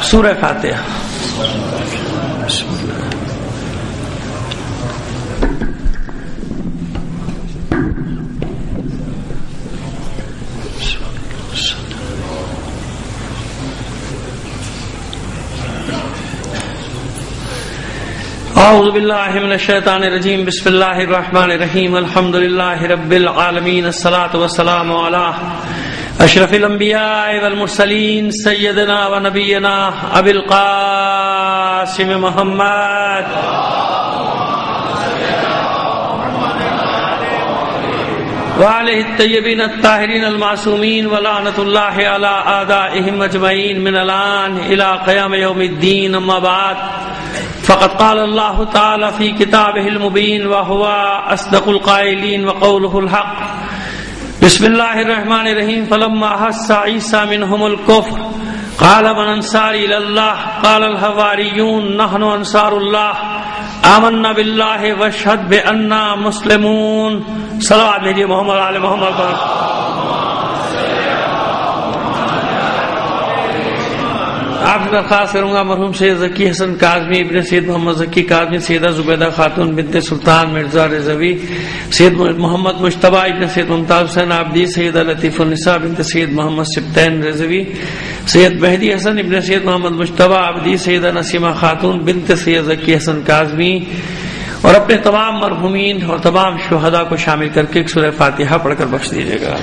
سورہ فاتحہ. اعوذ باللہ من الشیطان الرجیم. بسم اللہ الرحمن الرحیم. الحمد للہ رب العالمین. الصلاۃ والسلام علی اشرف الانبیاء والمرسلین سیدنا و نبینا ابی القاسم محمد وعلیہ الطیبین الطاہرین المعصومین ولعنۃ اللہ علی اعدائہم اجمعین من الان الی قیام یوم الدین. اما بعد فقد قال اللہ تعالی فی کتابہ المبین وہو اصدق القائلین وقولہ الحق. بسم اللہ الرحمن الرحیم. فلما احس عیسی منہم الکفر قال من انصاری الی اللہ قال الحواریون نحن انصار اللہ آمنا باللہ واشہد بأننا مسلمون. صلوات بھیجیے محمد علی محمد پر. آپ سے درخواست کروں گا مرحوم سید ذکی حسن کاظمی ابن سید محمد ذکی کاظمی، سیدہ زبیدہ خاتون بنت سلطان مرزا رضوی، سید محمد مجتبی ابن سید ممتاز حسین عابدی، سیدہ لطیف النساء بنت سید محمد سبطین رضوی، سید مہدی حسن ابن سید محمد مجتبی عابدی، سیدہ نسیمہ خاتون بنت سید ذکی حسن کاظمی، اور اپنے تمام مرحومین اور تمام شہداء کو شامل کر کے ایک سورہ فاتحہ پڑھ کر بخش دیجیے گا.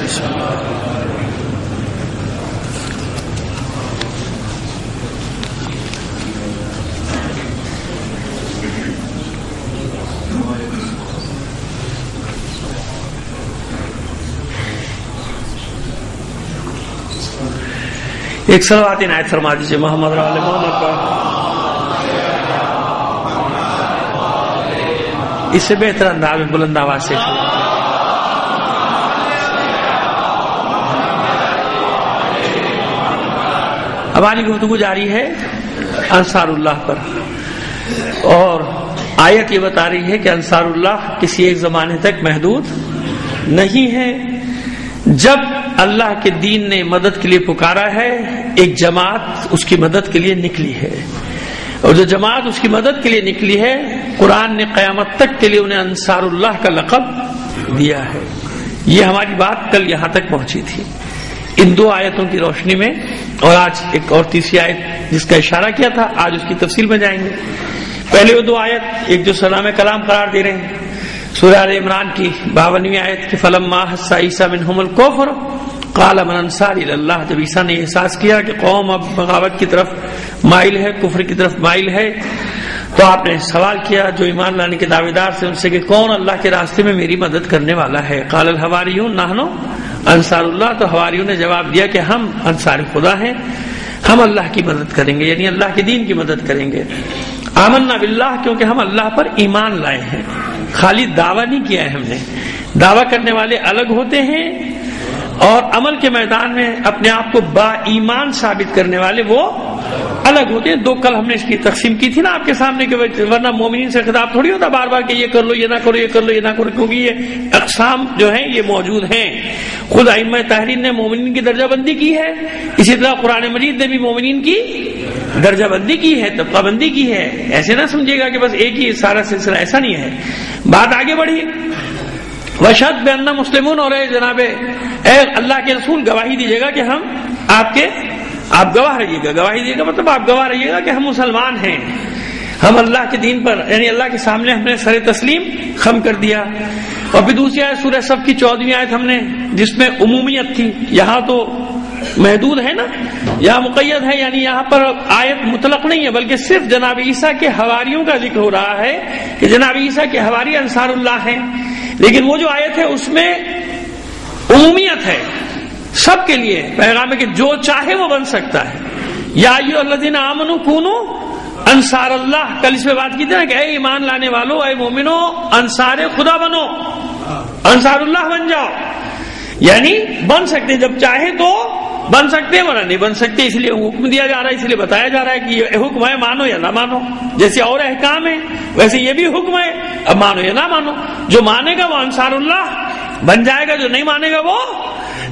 ایک صلوات عنایت فرما دیجیے محمد علی محمد پر. اس سے بہتر انداز میں بلند آواز سے ہماری گفتگو جاری ہے انصار اللہ پر، اور آیت یہ بتا رہی ہے کہ انصار اللہ کسی ایک زمانے تک محدود نہیں ہے. جب اللہ کے دین نے مدد کے لیے پکارا ہے، ایک جماعت اس کی مدد کے لیے نکلی ہے، اور جو جماعت اس کی مدد کے لیے نکلی ہے قرآن نے قیامت تک کے لیے انہیں انصار اللہ کا لقب دیا ہے. یہ ہماری بات کل یہاں تک پہنچی تھی ان دو آیتوں کی روشنی میں، اور آج ایک اور تیسری آیت جس کا اشارہ کیا تھا، آج اس کی تفصیل میں جائیں گے. پہلے وہ دو آیت ایک جو سلام کلام قرار دے رہے ہیں، سورہ آل عمران کی 52ویں آیت کی فلما احس عیسی منہم الکفر قال من انصاری الی اللہ. جب عیسیٰ نے احساس کیا کہ قوم اب بغاوت کی طرف مائل ہے، کفر کی طرف مائل ہے، تو آپ نے سوال کیا جو ایمان لانے کے دعوے دار سے ان سے کہ کون اللہ کے راستے میں میری مدد کرنے والا ہے. قال الحواریون نحن انصار اللہ. تو حواریوں نے جواب دیا کہ ہم انصار خدا ہیں، ہم اللہ کی مدد کریں گے، یعنی اللہ کے دین کی مدد کریں گے. آمنا باللہ، کیونکہ ہم اللہ پر ایمان لائے ہیں، خالی دعویٰ نہیں کیا ہے ہم نے. دعویٰ کرنے والے الگ ہوتے ہیں اور عمل کے میدان میں اپنے آپ کو با ایمان ثابت کرنے والے وہ الگ ہوتے ہیں. دو کل ہم نے اس کی تقسیم کی تھی نا آپ کے سامنے کہ ورنہ مومنین سے خطاب تھوڑی ہوتا بار بار کہ یہ کر لو، یہ نہ کرو، یہ کر لو، یہ نہ کرو، کیونکہ یہ اقسام جو ہیں یہ موجود ہیں. خود ائمہ تحریر نے مومنین کی درجہ بندی کی ہے، اسی طرح قرآن مجید نے بھی مومنین کی درجہ بندی کی ہے، طبقہ بندی کی ہے. ایسے نہ سمجھے گا کہ بس ایک ہی سارا سلسلہ، ایسا نہیں ہے. بات آگے بڑھی وشہد بأننا مسلمون، اور اے جناب اے اللہ کے رسول گواہی دیجیے گا کہ ہم آپ گواہ رہیے گا. گواہی دیجیے گا مطلب آپ گواہ رہیے گا کہ ہم مسلمان ہیں، ہم اللہ کے دین پر یعنی اللہ کے سامنے ہم نے سر تسلیم خم کر دیا. اور پھر دوسری آیت سورہ صف کی 14ویں آیت ہم نے جس میں عمومیت تھی، یہاں تو محدود ہے نا، یہاں مقید ہے، یعنی یہاں پر آیت مطلق نہیں ہے بلکہ صرف جناب عیسیٰ کے حواریوں کا ذکر ہو رہا ہے کہ جناب عیسیٰ کے حواری انصار اللہ ہیں. لیکن وہ جو آیت ہے اس میں عمومیت ہے، سب کے لیے پیغام ہے کہ جو چاہے وہ بن سکتا ہے. یا ایھا الذین آمنوا کونوا انصار اللہ. کل اس پہ بات کی تھی نا کہ اے ایمان لانے والو، اے مومنو، انصار خدا بنو، انصار اللہ بن جاؤ. یعنی بن سکتے، جب چاہے تو بن سکتے ورنہ نہیں بن سکتے. اس لیے حکم دیا جا رہا ہے، اس لیے بتایا جا رہا ہے کہ یہ حکم ہے مانو یا نہ مانو. جیسے اور احکام ہے ویسے یہ بھی حکم ہے، اب مانو یا نہ مانو. جو مانے گا وہ انصار اللہ بن جائے گا، جو نہیں مانے گا وہ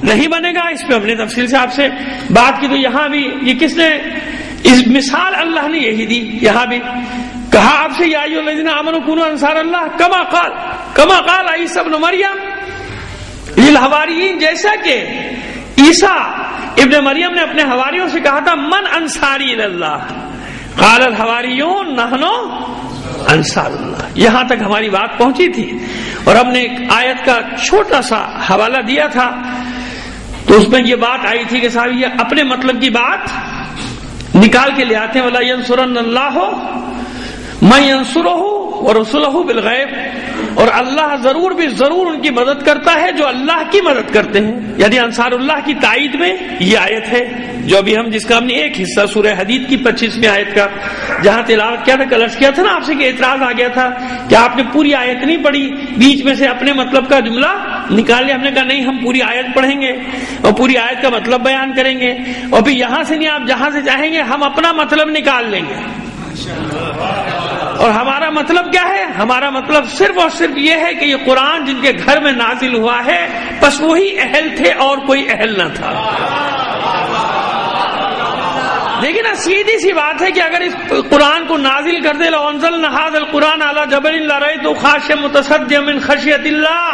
نہیں بنے گا. اس پہ ہم نے تفصیل سے آپ سے بات کی. تو یہاں بھی یہ کس نے اس مثال اللہ نے یہی دی. یہاں بھی کہا آپ سے یا ایھا الذین آمنوا کونوا انصار اللہ کما قال عیسی ابن مریم للحواریین، جیسا کہ عیسیٰ ابن مریم نے اپنے حواریوں سے کہا تھا من انصاری اللہ قال الحواریون نحن انصار اللہ. یہاں تک ہماری بات پہنچی تھی اور ہم نے ایک آیت کا چھوٹا سا حوالہ دیا تھا. تو اس میں یہ بات آئی تھی کہ صاحب یہ اپنے مطلب کی بات نکال کے لے آتے ہیں. وَلَا يَنْصُرَنَّ اللَّهُ مَن يَنْصُرُهُ وَرُسُلَهُ بِالْغَيْبِ، اور اللہ ضرور بھی ضرور ان کی مدد کرتا ہے جو اللہ کی مدد کرتے ہیں. یعنی انصار اللہ کی تائید میں یہ آیت ہے جو ابھی جس کا ہم نے ایک حصہ سورہ حدید کی 25ویں آیت کا جہاں تلاوت کیا تھا، کل عرض کیا تھا نا آپ سے کہ اعتراض آ گیا تھا کہ آپ نے پوری آیت نہیں پڑھی، بیچ میں سے اپنے مطلب کا جملہ نکال لیا. ہم نے کہا نہیں، ہم پوری آیت پڑھیں گے اور پوری آیت کا مطلب بیان کریں گے، اور پھر یہاں سے نہیں، آپ جہاں سے چاہیں گے ہم اپنا مطلب نکال لیں گے. اور ہمارا مطلب کیا ہے؟ ہمارا مطلب صرف اور صرف یہ ہے کہ یہ قرآن جن کے گھر میں نازل ہوا ہے بس وہی اہل تھے اور کوئی اہل نہ تھا. دیکھیں نا، سیدھی سی بات ہے کہ اگر اس قرآن کو نازل کر دے لو انزلنا ھذا القرآن علی جبل لرأیتہ خاشعا متصدعا من خشیۃ اللہ،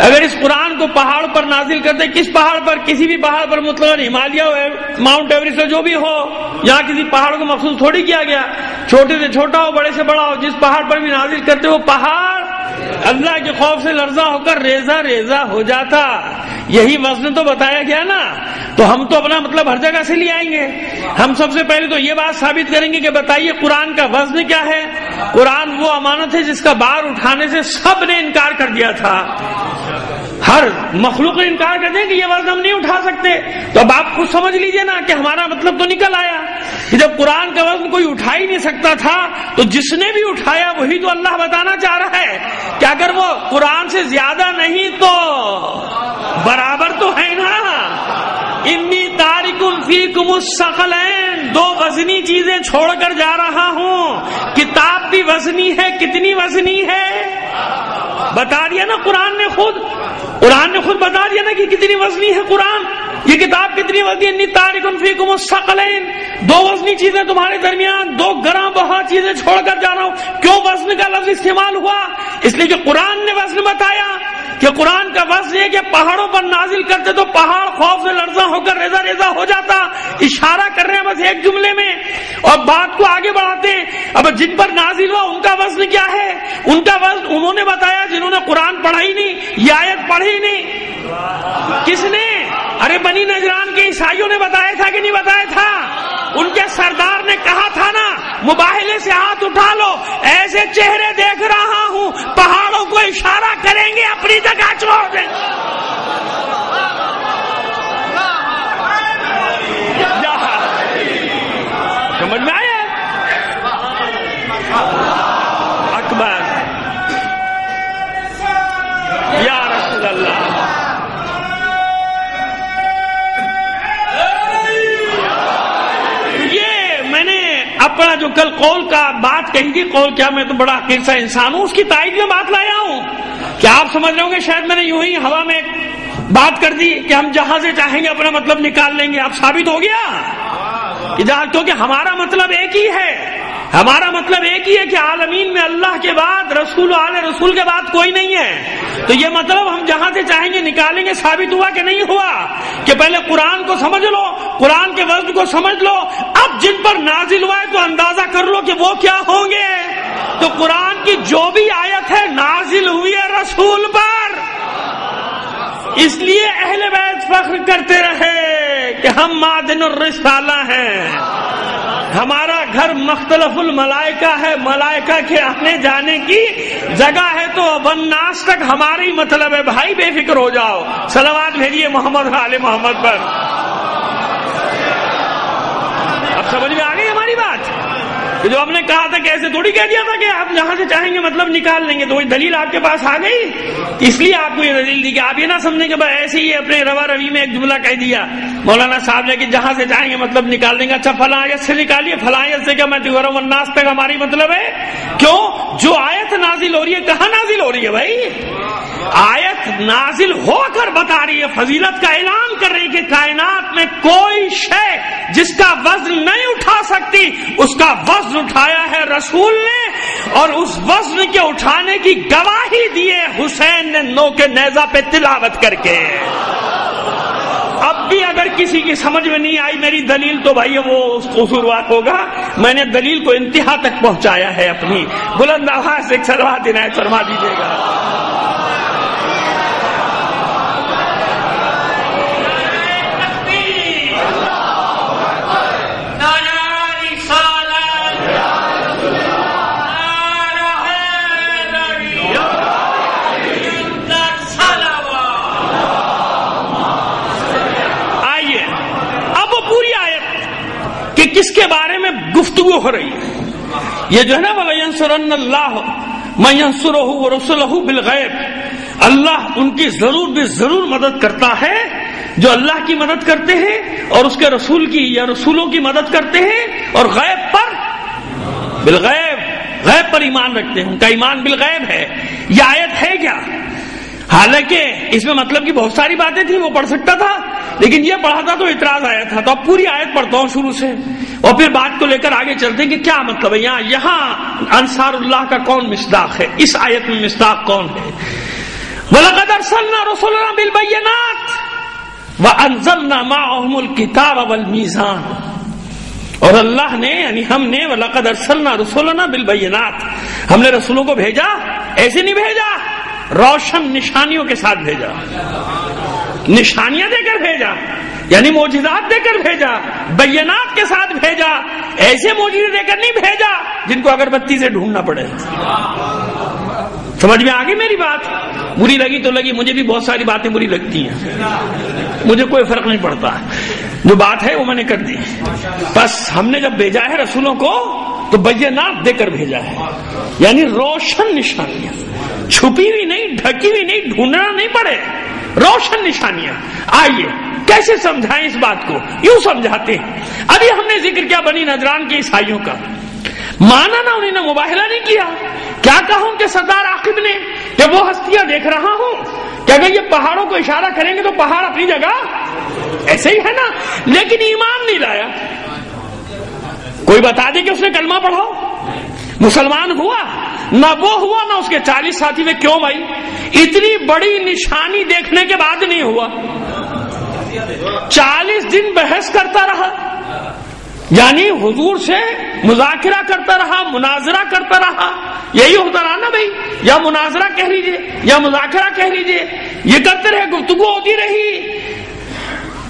اگر اس قرآن کو پہاڑ پر نازل کر دے، کس پہاڑ پر؟ کسی بھی پہاڑ پر، مطلق ہمالیہ ہو، ماؤنٹ ایوریسٹ جو بھی ہو، یہاں کسی پہاڑ کو مخصوص تھوڑی کیا گیا، چھوٹے سے چھوٹا ہو، بڑے سے بڑا ہو، جس پہاڑ پر بھی نازل کرتے وہ پہاڑ اللہ کے خوف سے لرزاں ہو کر ریزہ ریزہ ہو جاتا. یہی وزن تو بتایا گیا نا. تو ہم تو اپنا مطلب ہر جگہ سے لے آئیں گے. ہم سب سے پہلے تو یہ بات ثابت کریں گے کہ بتائیے قرآن کا وزن کیا ہے. قرآن وہ امانت ہے جس کا بار اٹھانے سے سب نے انکار کر دیا تھا، ہر مخلوق نے انکار کر دیا کہ یہ وزن ہم نہیں اٹھا سکتے. تو اب آپ خود سمجھ لیجئے نا کہ ہمارا مطلب تو نکل آیا کہ جب قرآن کا وزن کوئی اٹھا ہی نہیں سکتا تھا تو جس نے بھی اٹھایا وہی تو اللہ بتانا چاہ رہا ہے کہ اگر وہ قرآن سے زیادہ نہیں تو برابر تو ہے نا. انی تارک فیکم الثقلین، دو وزنی چیزیں چھوڑ کر جا رہا ہوں. کتاب بھی وزنی ہے. کتنی وزنی ہے؟ بتا دیا نا قرآن نے خود بتا دیا نا کہ کتنی وزنی ہے قرآن. یہ کتاب کتنی وزنی ہے؟ انی تارک فیکم الثقلین، دو وزنی چیزیں تمہارے درمیان، دو گراں بہت چیزیں چھوڑ کر جا رہا ہوں. کیوں وزن کا لفظ استعمال ہوا؟ اس لیے کہ قرآن نے وزن بتایا کہ قرآن کا وزن یہ کہ پہاڑوں پر نازل کرتے تو پہاڑ خوف سے لرزاں ہو کر ریزہ ریزہ ہو جاتا. اشارہ کر رہے ہیں بس ایک جملے میں اور بات کو آگے بڑھاتے ہیں. اب جن پر نازل ہوا ان کا وزن کیا ہے؟ ان کا وزن انہوں نے بتایا جنہوں نے قرآن پڑھا ہی نہیں، یہ آیت پڑھی نہیں. کس نے؟ ارے بنی نجران کے عیسائیوں نے بتایا تھا کہ نہیں بتایا تھا؟ ان کے سردار نے کہا تھا نا مباہلے سے ہاتھ اٹھا لو، ایسے چہرے دیکھ رہا ہوں پہاڑوں کو اشارہ کریں گے اپنی جگہ چھوڑ دیں. سمجھ میں آیا؟ اکبر یا رسول اللہ. اپنا جو کل قول کا بات کہی تھی، قول کیا، میں تو بڑا حقیر سا انسان ہوں، اس کی تائید میں بات لایا ہوں. کیا آپ سمجھ رہے ہوں گے شاید میں نے یوں ہی ہوا میں بات کر دی کہ ہم جہاں سے چاہیں گے اپنا مطلب نکال لیں گے؟ اب ثابت ہو گیا کہ جہاں، کیونکہ ہمارا مطلب ایک ہی ہے. ہمارا مطلب ایک ہی ہے کہ عالمین میں اللہ کے بعد رسول و آل رسول کے بعد کوئی نہیں ہے. تو یہ مطلب ہم جہاں سے چاہیں گے نکالیں گے. ثابت ہوا کہ نہیں ہوا کہ پہلے قرآن کو سمجھ لو، قرآن کے وزن کو سمجھ لو، اب جن پر نازل ہوا ہے تو اندازہ کر لو کہ وہ کیا ہوں گے. تو قرآن کی جو بھی آیت ہے نازل ہوئی ہے رسول پر، اس لیے اہل بیت فخر کرتے رہے کہ ہم معدن الرسالہ ہیں، ہمارا گھر مختلف الملائکہ ہے، ملائکہ کے آنے جانے کی جگہ ہے. تو والناس تک ہماری مطلب ہے. بھائی بے فکر ہو جاؤ، صلوات بھیجیے محمد آل محمد پر. اب سمجھ میں آ گئی ہماری بات؟ جو ہم نے کہا تھا کہ ایسے تھوڑی کہہ دیا تھا کہ آپ جہاں سے چاہیں گے مطلب نکال لیں گے. تو وہی دلیل آپ کے پاس آ گئی، اس لیے آپ کو یہ دلیل دی کہ آپ یہ نہ سمجھیں کہ بھائی ایسے ہی اپنے روا روی میں ایک جملہ کہہ دیا مولانا صاحب نے کہ جہاں سے چاہیں گے مطلب نکال دیں گے. اچھا فلاں آیت سے نکالیے، فلاں آیت سے کیا میں تغرم الناس تک ہماری مطلب ہے. کیوں؟ جو آیت نازل ہو رہی ہے کہاں نازل ہو رہی ہے بھائی؟ آیت نازل ہو کر بتا رہی ہے، فضیلت کا اعلان کر رہی ہے کہ کائنات میں کوئی شے جس کا وزن نہیں اٹھا سکتی، اس کا وزن اٹھایا ہے رسول نے، اور اس وزن کے اٹھانے کی گواہی دی ہے حسین نے نوک نیزہ پہ تلاوت کر کے۔ اب بھی اگر کسی کی سمجھ میں نہیں آئی میری دلیل تو بھائی وہ قصوروار ہوگا، میں نے دلیل کو انتہا تک پہنچایا ہے اپنی۔ بلند آواز سے ایک صلوات عنایت فرما دیجیے گا۔ کس کے بارے میں گفتگو ہو رہی ہے؟ یہ جو ہے نا وَلَيَنْصُرَنَّ اللَّهُ مَن يَنْصُرُهُ وَرُسُلَهُ بِالْغَيْبِ، اللہ ان کی ضرور مدد کرتا ہے جو اللہ کی مدد کرتے ہیں اور اس کے رسول کی یا رسولوں کی مدد کرتے ہیں، اور غیب پر بالغیب، غیب پر ایمان رکھتے ہیں، ان کا ایمان بالغیب ہے۔ یہ آیت ہے کیا؟ حالانکہ اس میں مطلب کی بہت ساری باتیں تھیں، وہ پڑھ سکتا تھا، لیکن یہ پڑھا تھا تو اعتراض آیا تھا، تو اب پوری آیت پڑھتا ہوں شروع سے اور پھر بات کو لے کر آگے چلتے ہیں کہ کیا مطلب ہے یہاں انصار اللہ کا کون مصداق ہے، اس آیت میں مصداق کون ہے؟ وَلَقَدْ أَرْسَلْنَا رُسُلَنَا بِالْبَيِّنَاتِ وَأَنزَلْنَا مَعَهُمُ الْكِتَابَ وَالْمِيزَانَ، اور اللہ نے یعنی ہم نے وَلَقَدْ أَرْسَلْنَا رُسُلَنَا بِالْبَيِّنَاتِ، ہم نے رسولوں کو بھیجا، ایسے نہیں بھیجا، روشن نشانیوں کے ساتھ بھیجا، نشانیاں دے کر بھیجا، یعنی معجزات دے کر بھیجا، بینات کے ساتھ بھیجا، ایسے معجزے دے کر نہیں بھیجا جن کو اگربتی سے ڈھونڈنا پڑے۔ سمجھ میں آ گئی میری بات؟ بری لگی تو لگی، مجھے بھی بہت ساری باتیں بری لگتی ہیں، مجھے کوئی فرق نہیں پڑتا، جو بات ہے وہ میں نے کر دی۔ بس ہم نے جب بھیجا ہے رسولوں کو تو بینات دے کر بھیجا ہے، یعنی روشن نشانیاں، چھپی ہوئی نہیں، ڈھکی ہوئی نہیں، ڈھونڈنا نہیں پڑے، روشن نشانیاں۔ آئیے کیسے سمجھائیں اس بات کو؟ یوں سمجھاتے ہیں۔ ابھی ہم نے ذکر کیا بنی نجران کے عیسائیوں کا، مانا نہ انہیں، نہ مباہلہ نہیں کیا۔ کیا کہا ان کے سردار عاقب نے کہ وہ ہستیاں دیکھ رہا ہوں کہ اگر یہ پہاڑوں کو اشارہ کریں گے تو پہاڑ اپنی جگہ ایسے ہی ہے نا، لیکن ایمان نہیں لایا۔ کوئی بتا دے کہ اس نے کلمہ پڑھا، مسلمان ہوا؟ نہ وہ ہوا نہ اس کے 40 ساتھی میں۔ کیوں بھائی؟ اتنی بڑی نشانی دیکھنے کے بعد نہیں ہوا، 40 دن بحث کرتا رہا، یعنی حضور سے مذاکرہ کرتا رہا، مناظرہ کرتا رہا، یہی ہوتا رہا نا بھائی، یا مناظرہ کہہ لیجئے یا مذاکرہ کہہ لیجئے، یہ کرتے رہے، گفتگو ہوتی رہی،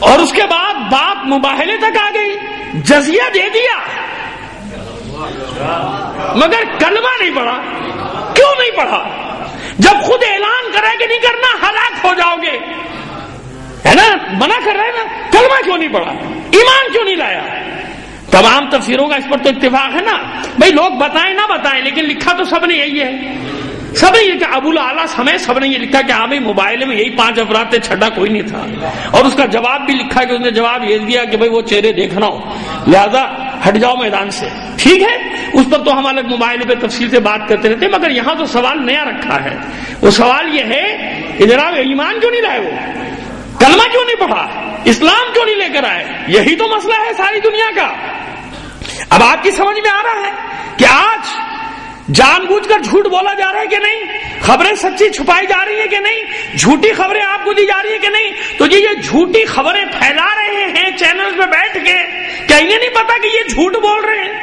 اور اس کے بعد بات مباہلے تک آ گئی، جزیہ دے دیا، مگر کلمہ نہیں پڑھا۔ کیوں نہیں پڑھا؟ جب خود اعلان کرے کہ نہیں کرنا ہلاک ہو جاؤ گے، ہے نا، منع کر رہے ہیں نا، کلمہ کیوں نہیں پڑھا؟ ایمان کیوں نہیں لایا؟ تمام تفسیروں کا اس پر تو اتفاق ہے نا بھائی، لوگ بتائیں نہ بتائیں لیکن لکھا تو سب نے یہی ہے، سب نے یہ کہ ابو الاعلیٰ سمیت سب نے یہ لکھا کہ ہاں بھائی موبائل میں یہی 5 افراد تھے، چھٹا کوئی نہیں تھا، اور اس کا جواب بھی لکھا کہ اس نے جواب یہ دیا کہ بھائی وہ چہرے دیکھنا ہو لہذا ہٹ جاؤ میدان سے۔ ٹھیک ہے، اس پر تو ہم الگ موبائل پہ تفصیل سے بات کرتے رہتے، مگر یہاں تو سوال نیا رکھا ہے۔ وہ سوال یہ ہے کہ جناب ایمان کیوں نہیں لائے، وہ کلمہ کیوں نہیں پڑھا، اسلام کیوں نہیں لے کر آئے؟ یہی تو مسئلہ ہے ساری دنیا کا۔ اب آپ کی سمجھ میں آ رہا ہے کہ آج جان بوجھ کر جھوٹ بولا جا رہا ہے کہ نہیں، خبریں سچی چھپائی جا رہی ہیں کہ نہیں، جھوٹی خبریں آپ کو دی جا رہی ہیں کہ نہیں؟ تو یہ جھوٹی خبریں پھیلا رہے ہیں چینل پہ بیٹھ کے، کیا انہیں نہیں پتا کہ یہ جھوٹ بول رہے ہیں؟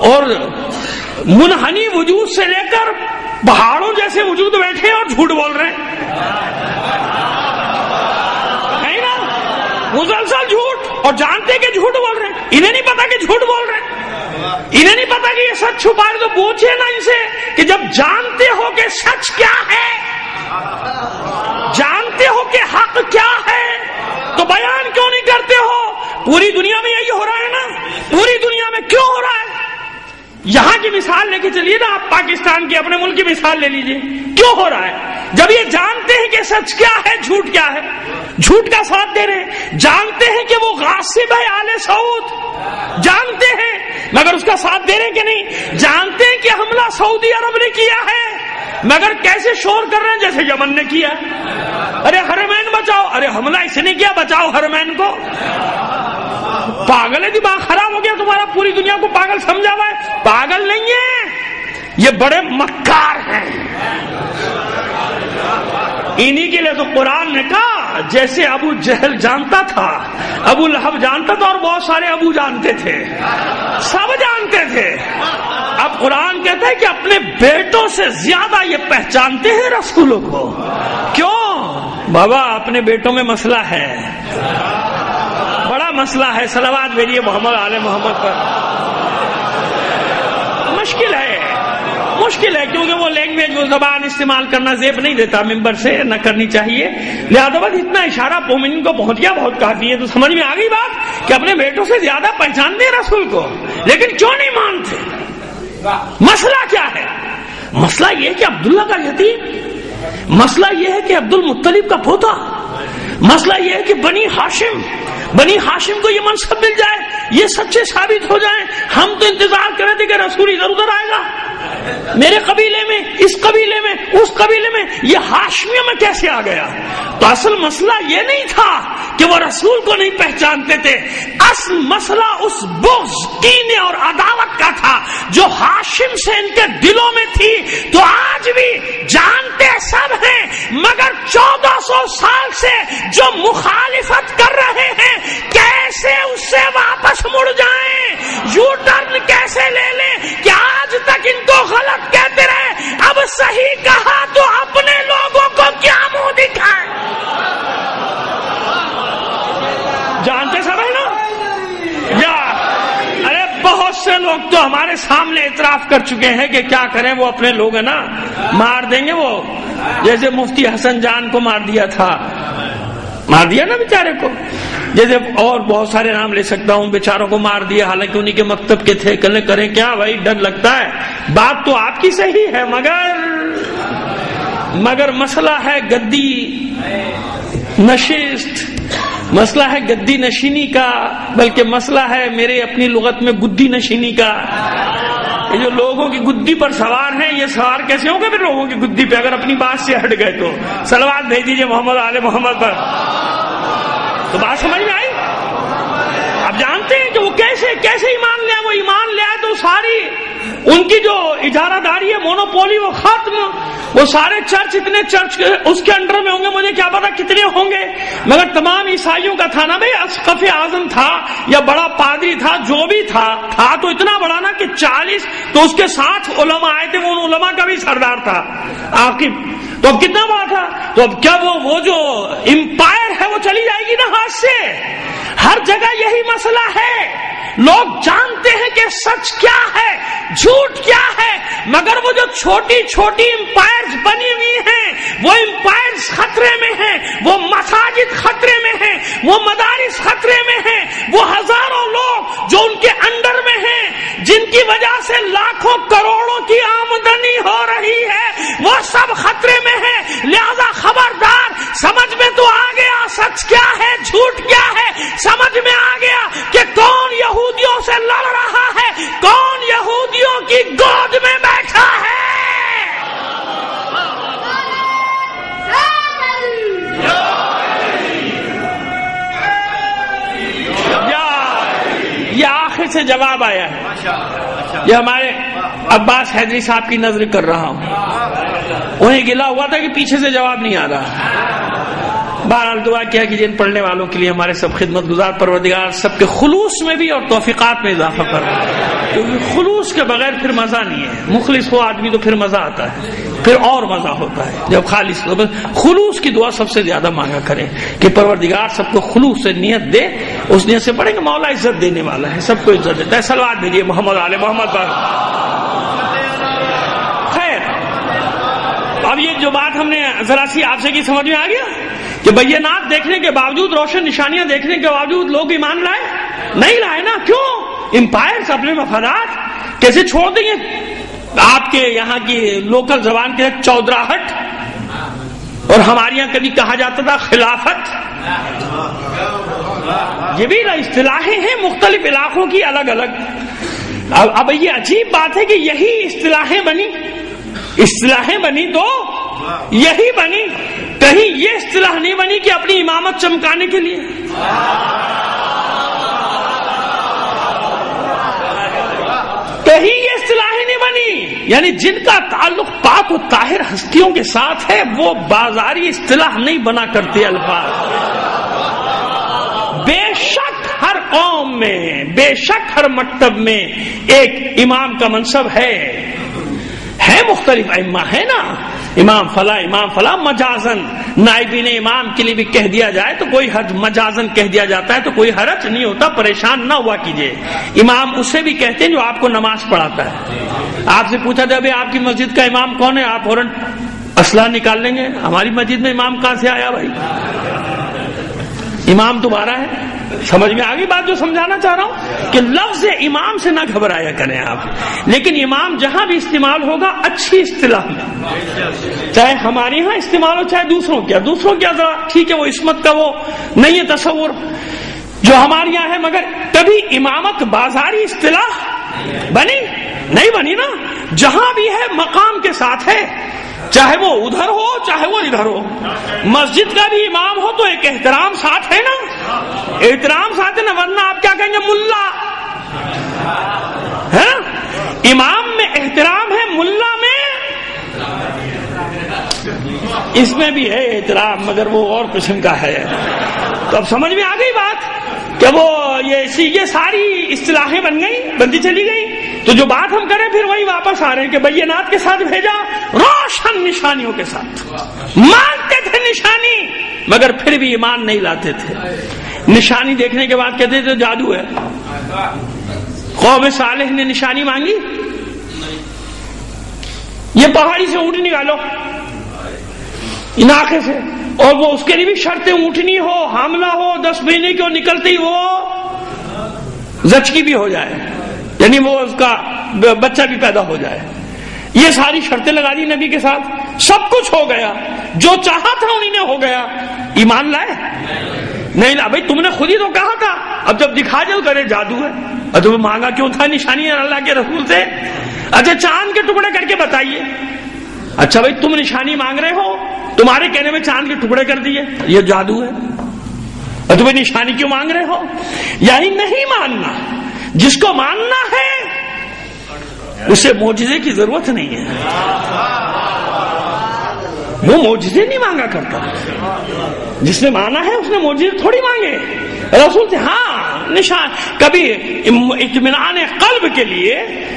اور منحنی وجود سے لے کر پہاڑوں جیسے وجود بیٹھے اور جھوٹ بول رہے ہیں، ہے نا، مسلسل جھوٹ، اور جانتے کہ جھوٹ بول رہے ہیں، انہیں نہیں پتا کہ جھوٹ بول رہے ہیں، انہیں نہیں پتا کہ یہ سچ چھپا رہے، تو پوچھے نا ان سے کہ جب جانتے ہو کہ سچ کیا ہے، جانتے ہو کہ حق کیا ہے، تو بیان کیوں نہیں کرتے ہو؟ پوری دنیا میں یہی ہو رہا ہے نا، پوری دنیا میں کیوں ہو رہا ہے؟ یہاں کی مثال لے کے چلیے نا، آپ پاکستان کی اپنے ملک کی مثال لے لیجئے، کیوں ہو رہا ہے؟ جب یہ جانتے ہیں کہ سچ کیا ہے جھوٹ کیا ہے، جھوٹ کا ساتھ دے رہے ہیں، جانتے ہیں کہ وہ غاصب ہے آل سعود، جانتے ہیں مگر اس کا ساتھ دے رہے کہ نہیں؟ جانتے ہیں کہ حملہ سعودی عرب نے کیا ہے مگر کیسے شور کر رہے ہیں جیسے یمن نے کیا، ارے حرمین بچاؤ، ارے حملہ اس نے کیا، بچاؤ حرمین کو۔ پاگل ہے، دماغ خراب ہو گیا تمہارا، پوری دنیا کو پاگل سمجھا ہوا ہے؟ پاگل نہیں ہے، یہ بڑے مکار ہیں۔ انہی کے لیے تو قرآن نے کہا جیسے ابو جہل جانتا تھا، ابو لہب جانتا تھا، اور بہت سارے ابو جانتے تھے، سب جانتے تھے۔ اب قرآن کہتا ہے کہ اپنے بیٹوں سے زیادہ یہ پہچانتے ہیں رسولوں کو۔ کیوں؟ بابا اپنے بیٹوں میں مسئلہ ہے، بڑا مسئلہ ہے۔ صلوات بھیجیے محمد آل محمد پر۔ مشکل ہے کیونکہ وہ لینگویج، وہ زبان استعمال کرنا زیب نہیں دیتا، ممبر سے نہ کرنی چاہیے، لہذا بس اتنا اشارہ مومن کو پہنچ گیا، بہت کافی ہے۔ تو سمجھ میں آ گئی بات کہ اپنے بیٹوں سے زیادہ پہچانتے ہیں رسول کو، لیکن کیوں نہیں مانتے؟ مسئلہ کیا ہے؟ مسئلہ یہ ہے کہ عبداللہ کا یتیم، مسئلہ یہ ہے کہ عبد المطلب کا پوتا، مسئلہ یہ ہے کہ بنی ہاشم کو یہ منصب مل جائے، یہ سچے ثابت ہو جائیں۔ ہم تو انتظار کر رہے تھے کہ رسول ادھر ادھر آئے گا، میرے قبیلے میں، اس قبیلے میں، اس قبیلے میں، یہ ہاشمیوں میں کیسے آ گیا؟ تو اصل مسئلہ یہ نہیں تھا کہ وہ رسول کو نہیں پہچانتے تھے، اصل مسئلہ اس بغض، کینے اور عداوت کا تھا جو ہاشم سے ان کے دلوں میں تھی۔ تو آج بھی جانتے سب ہیں، مگر 1400 سال سے جو مخالفت کر رہے ہیں کیسے اس سے واپس مڑ جائیں، یو ٹرن کیسے لے لیں کہ آج تک ان کو غلط کہتے رہے، اب صحیح کہا تو اپنے لوگوں کو کیا منہ دکھائیں؟ جانتے سب ہے نا؟ یا ارے بہت سے لوگ تو ہمارے سامنے اعتراف کر چکے ہیں کہ کیا کریں، وہ اپنے لوگ ہیں نا، مار دیں گے۔ وہ جیسے مفتی حسن جان کو مار دیا تھا، مار دیا نا بیچارے کو، جیسے اور بہت سارے نام لے سکتا ہوں، بیچاروں کو مار دیا، حالانکہ انہی کے مکتب کے تھے۔ کریں کیا بھائی، ڈر لگتا ہے۔ بات تو آپ کی صحیح ہے، مگر مسئلہ ہے گدی نشست، مسئلہ ہے گدی نشینی کا، بلکہ مسئلہ ہے میرے اپنی لغت میں گدی نشینی کا۔ یہ جو لوگوں کی گدی پر سوار ہیں، یہ سوار کیسے ہوں گے پھر لوگوں کی گدی پہ اگر اپنی بات سے ہٹ گئے تو؟ صلوات بھیج دیجیے محمد آل محمد پر۔ تو بات سمجھ میں آئی؟ اب جانتے ہیں کہ وہ کیسے ایمان لیا۔ وہ ایمان لیا تو ساری ان کی جو اجارہ داری ہے، مونوپولی، وہ ختم۔ وہ سارے چرچ، اتنے چرچ اس کے انڈر میں ہوں گے، مجھے کیا پتا کتنے ہوں گے، مگر تمام عیسائیوں کا تھا نا بھائی، اسقف اعظم تھا یا بڑا پادری تھا، جو بھی تھا تو اتنا بڑا نا کہ 40، تو اس کے ساتھ علماء آئے تھے، وہ ان علماء کا بھی سردار تھا عاقب۔ تو اب کتنا بڑا تھا؟ تو اب کیا وہ جو امپائر ہے وہ چلی جائے گی نا ہاتھ سے؟ ہر جگہ یہی مسئلہ ہے۔ لوگ جانتے ہیں کہ سچ کیا ہے، جھوٹ کیا ہے، مگر وہ جو چھوٹی چھوٹی امپائرز بنی ہوئی ہیں، وہ امپائرز خطرے میں ہیں، وہ مساجد خطرے میں ہیں، وہ مدارس خطرے میں ہیں، وہ ہزاروں لوگ جو ان کے انڈر میں ہیں، جن کی وجہ سے لاکھوں کروڑوں کی آمدنی ہو رہی ہے، وہ سب خطرے میں ہیں۔ لہذا خبردار، سمجھ میں تو آ گیا سچ کیا ہے، جھوٹ کیا ہے، سمجھ میں آ گیا کہ کون یہودیوں سے لڑ رہا ہے، کون یہودیوں کی گود میں بیٹھا ہے۔ یہ آخر سے جواب آیا ہے، یہ ہمارے عباس حیدری صاحب کی نظر کر رہا ہوں، انہیں گلا ہوا تھا کہ پیچھے سے جواب نہیں آ رہا۔ بہرحال دعا کیا کہ جن پڑھنے والوں کے لیے ہمارے سب خدمت گزار پروردگار سب کے خلوص میں بھی اور توفیقات میں اضافہ کر رہا ہے، کیونکہ خلوص کے بغیر پھر مزہ نہیں ہے۔ مخلص ہو آدمی تو پھر مزہ آتا ہے، پھر اور مزہ ہوتا ہے جب خالص ہو۔ خلوص کی دعا سب سے زیادہ مانگا کریں کہ پروردگار سب کو خلوص سے نیت دے، اس نیت سے پڑھیں گے مولا عزت دینے والا ہے، سب کو عزت دیتا ہے۔ صلوات بھیجیے محمد آل محمد پر۔ خیر، اب یہ جو بات ہم نے ذرا سی آپ سے کی سمجھ میں آ گیا کہ بینات دیکھنے کے باوجود، روشن نشانیاں دیکھنے کے باوجود لوگ ایمان لائے نہیں لائے نا؟ کیوں؟ امپائرز اپنے مفادات کیسے چھوڑ دیں گے؟ آپ کے یہاں کی لوکل زبان کے چودراہٹ، اور ہمارے یہاں کبھی کہا جاتا تھا خلافت، یہ بھی اصطلاحیں ہیں مختلف علاقوں کی الگ الگ۔ اب یہ عجیب بات ہے کہ یہی اصطلاحیں بنی تو یہی بنی، کہیں یہ اصطلاح نہیں بنی کہ اپنی امامت چمکانے کے لیے۔ یعنی جن کا تعلق پاک و طاہر ہستیوں کے ساتھ ہے وہ بازاری اصطلاح نہیں بنا کرتے الفاظ. بے شک ہر قوم میں، بے شک ہر مکتب میں ایک امام کا منصب ہے مختلف ائمہ ہے نا، امام فلاں مجازن نائبین امام کے لیے بھی کہہ دیا جائے تو کوئی حرج، مجازن کہہ دیا جاتا ہے تو کوئی حرج نہیں ہوتا، پریشان نہ ہوا کیجئے. امام اسے بھی کہتے ہیں جو آپ کو نماز پڑھاتا ہے. آپ سے پوچھا جائے آپ کی مسجد کا امام کون ہے، آپ فوراً اسلحہ نکال لیں گے. ہماری مسجد میں امام کہاں سے آیا بھائی؟ امام تمہارا ہے. سمجھ میں آ گئی بات جو سمجھانا چاہ رہا ہوں کہ لفظ امام سے نہ گھبرایا کریں آپ، لیکن امام جہاں بھی استعمال ہوگا اچھی اصطلاح میں، چاہے ہمارے ہاں استعمال ہو چاہے دوسروں کیا ذرا ٹھیک ہے وہ عصمت کا وہ نہیں ہے تصور جو ہمارے یہاں ہے، مگر کبھی امامت بازاری اصطلاح نہیں بنی نا. جہاں بھی ہے مقام کے ساتھ ہے، چاہے وہ ادھر ہو چاہے وہ ادھر ہو. مسجد کا بھی امام ہو تو ایک احترام ساتھ ہے نا، احترام ساتھ ہے نا، ورنہ آپ کیا کہیں گے ملا ہے. امام میں احترام ہے، ملا میں اس میں بھی ہے احترام مگر وہ اور قسم کا ہے. تو اب سمجھ میں آ گئی بات کہ وہ یہ ساری اصطلاحیں بنتی چلی گئی. تو جو بات ہم کریں پھر وہی واپس آ رہے ہیں کہ بینات کے ساتھ بھیجا، روشن نشانیوں کے ساتھ. مانتے تھے نشانی مگر پھر بھی ایمان نہیں لاتے تھے. نشانی دیکھنے کے بعد کہتے تھے جادو ہے. قوم صالح نے نشانی مانگی، یہ پہاڑی سے اونٹ نکالو علاقے سے، اور وہ اس کے لیے بھی شرطیں اونٹنی ہو، حاملہ ہو، 10 مہینے کی نکلتے ہی وہ زچگی بھی ہو جائے، یعنی وہ اس کا بچہ بھی پیدا ہو جائے. یہ ساری شرطیں لگا دی نبی کے ساتھ، سب کچھ ہو گیا، جو چاہا تھا انہیں نے ہو گیا. ایمان لائے؟ نہیں لا. بھائی تم نے خود ہی تو کہا تھا، اب جب دکھا جو کرے جادو ہے. اور تمہیں مانگا کیوں تھا نشانی اللہ کے رسول سے؟ اچھا چاند کے ٹکڑے کر کے بتائیے. اچھا بھائی تم نشانی مانگ رہے ہو، تمہارے کہنے میں چاند کے ٹکڑے کر دیے، یہ جادو ہے. اور تمہیں نشانی کیوں مانگ رہے ہو؟ یعنی نہیں ماننا. جس کو ماننا ہے اسے معجزے کی ضرورت نہیں ہے، وہ معجزے نہیں مانگا کرتا. جس نے مانا ہے اس نے معجزے تھوڑی مانگے. رسول سے ہاں نشان کبھی اطمینان قلب کے لیے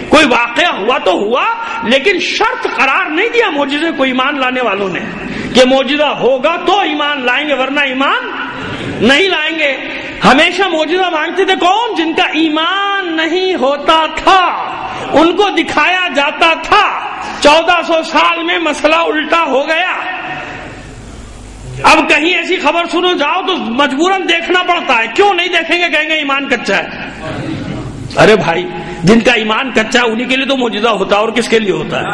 کوئی واقعہ ہوا تو ہوا، لیکن شرط قرار نہیں دیا معجزے کو ایمان لانے والوں نے کہ معجزہ ہوگا تو ایمان لائیں گے ورنہ ایمان نہیں لائیں گے. ہمیشہ معجزہ مانگتے تھے کون؟ جن کا ایمان نہیں ہوتا تھا، ان کو دکھایا جاتا تھا. 1400 سال میں مسئلہ الٹا ہو گیا. اب کہیں ایسی خبر سنو جاؤ تو مجبوراً دیکھنا پڑتا ہے. کیوں نہیں دیکھیں گے؟ کہیں گے ایمان کچا ہے. ارے بھائی جن کا ایمان کچا ہے انہیں کے لیے تو معجزہ ہوتا ہے، اور کس کے لیے ہوتا ہے؟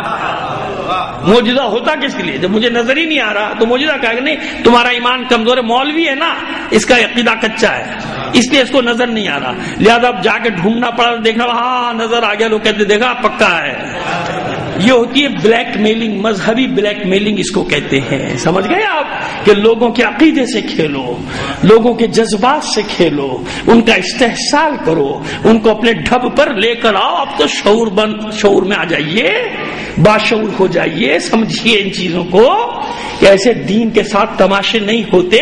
معجزہ ہوتا کس کے لیے؟ جب مجھے نظر ہی نہیں آ رہا تو معجزہ کہے گا نہیں تمہارا ایمان کمزور ہے، مولوی ہے نا اس کا عقیدہ کچا ہے اس لیے اس کو نظر نہیں آ رہا، لہذا اب جا کے ڈھونڈنا پڑا، دیکھنا ہاں نظر آ گیا، لوگ کہتے دیکھا پکا ہے. یہ ہوتی ہے بلیک میلنگ، مذہبی بلیک میلنگ اس کو کہتے ہیں. سمجھ گئے آپ کہ لوگوں کے عقیدے سے کھیلو، لوگوں کے جذبات سے کھیلو، ان کا استحصال کرو، ان کو اپنے ڈھب پر لے کر آؤ. اب تو شعور میں آ جائیے، باشعور ہو جائیے، سمجھیے ان چیزوں کو کہ ایسے دین کے ساتھ تماشے نہیں ہوتے.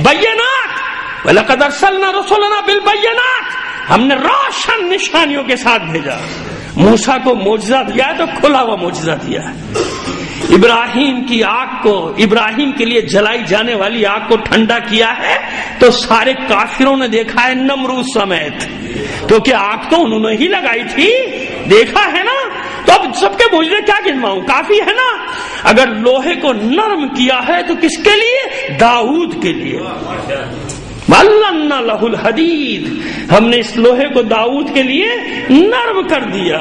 بینات وَلَقَدْ أَرْسَلْنَا رُسُلَنَا بِالْبَيِّنَاتِ، ہم نے روشن نشانیوں کے ساتھ بھیجا. موسیٰ کو معجزہ دیا تو کھلا ہوا معجزہ دیا. ابراہیم کی آگ کو، ابراہیم کے لیے جلائی جانے والی آگ کو ٹھنڈا کیا ہے تو سارے کافروں نے دیکھا ہے نمرود سمیت، کیونکہ آگ تو انہوں نے ہی لگائی تھی، دیکھا ہے نا. تو اب سب کے معجزے کیا گنواؤں؟ کافی ہے نا. اگر لوہے کو نرم کیا ہے تو کس کے لیے؟ داؤد کے لیے. وَعَلَّمْنَا لَهُ الْحَدِيدَ، ہم نے اس لوہے کو داؤد کے لیے نرم کر دیا.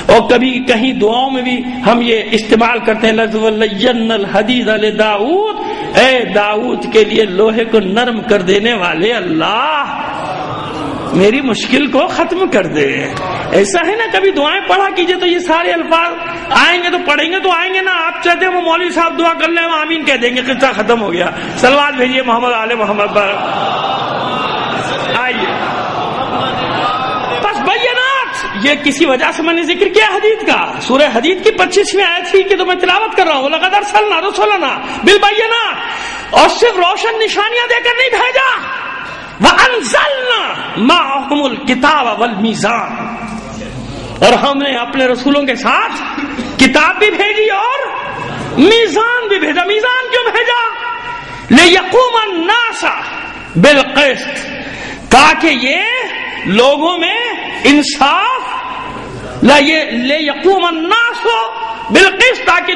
اور کبھی کہیں دعاؤں میں بھی ہم یہ استعمال کرتے ہیں لفظ وَلَيَّنَّ الْحَدِيدَ لِدَاؤد، اے داؤد کے لیے لوہے کو نرم کر دینے والے اللہ میری مشکل کو ختم کر دے. ایسا ہے نا کبھی دعائیں پڑھا کیجئے تو یہ سارے الفاظ آئیں گے تو پڑھیں گے تو آئیں گے نا. آپ چاہتے ہیں وہ مولوی صاحب دعا کر لیں ہم آمین کہہ دیں گے، قصہ ختم ہو گیا. صلوات بھیجیے محمد آل محمد پر. آئیے بس بینات یہ کسی وجہ سے میں نے ذکر کیا حدیث کا، سورہ حدید کی 25ویں آیت تھی کہ تو میں تلاوت کر رہا ہوں، لقد ارسلنا رسلنا بالبینات، اور صرف روشن نشانیاں دے کر نہیں بھیجا، وانزلنا معهم الکتاب والمیزان، اور ہم نے اپنے رسولوں کے ساتھ کتاب بھی بھیجی اور میزان بھی بھیجا۔ میزان کیوں بھیجا؟ لیقوم الناس بالقسط، تاکہ یہ لوگوں میں انصاف، لیقوم الناس بالقسط، تاکہ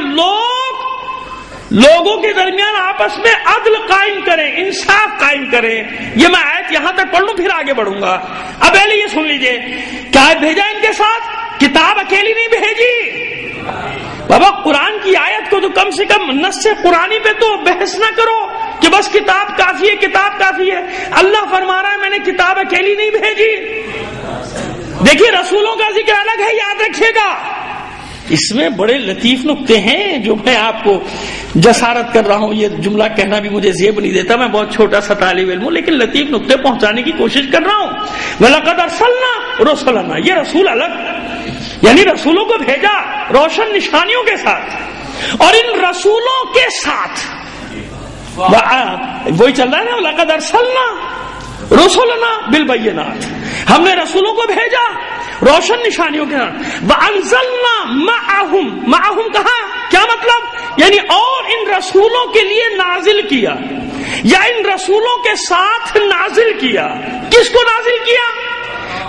لوگوں کے درمیان آپس میں عدل قائم کریں، انصاف قائم کریں۔ یہ میں آیت یہاں تک پڑھ لوں پھر آگے بڑھوں گا۔ اب پہلے یہ سن لیجئے، کیا بھیجا ان کے ساتھ؟ کتاب اکیلی نہیں بھیجی بابا، قرآن کی آیت کو تو کم سے کم نص قرآنی پہ تو بحث نہ کرو کہ بس کتاب کافی ہے، کتاب کافی ہے۔ اللہ فرما رہا ہے میں نے کتاب اکیلی نہیں بھیجی۔ دیکھیے رسولوں کا ذکر الگ ہے، یاد رکھیے گا، اس میں بڑے لطیف نکتے ہیں جو میں آپ کو جسارت کر رہا ہوں، یہ جملہ کہنا بھی مجھے زیب نہیں دیتا، میں بہت چھوٹا سا طالب علم ہوں، لیکن لطیف نکتے پہنچانے کی کوشش کر رہا ہوں۔ وَلَقَدْ أَرْسَلْنَا رُسُلَنَا، یہ رسول الگ، یعنی رسولوں کو بھیجا روشن نشانیوں کے ساتھ، اور ان رسولوں کے ساتھ وہی چل رہا ہے نا، وَلَقَدْ أَرْسَلْنَا رُسُلَنَا بِالْبَيِّنَاتِ، ہم نے رسولوں کو بھیجا روشن نشانیوں کے ساتھ، وَأَنزَلْنَا مَعَهُمْ کہاں، کیا مطلب؟ یعنی اور ان رسولوں کے لیے نازل کیا، یا ان رسولوں کے ساتھ نازل کیا۔ کس کو نازل کیا؟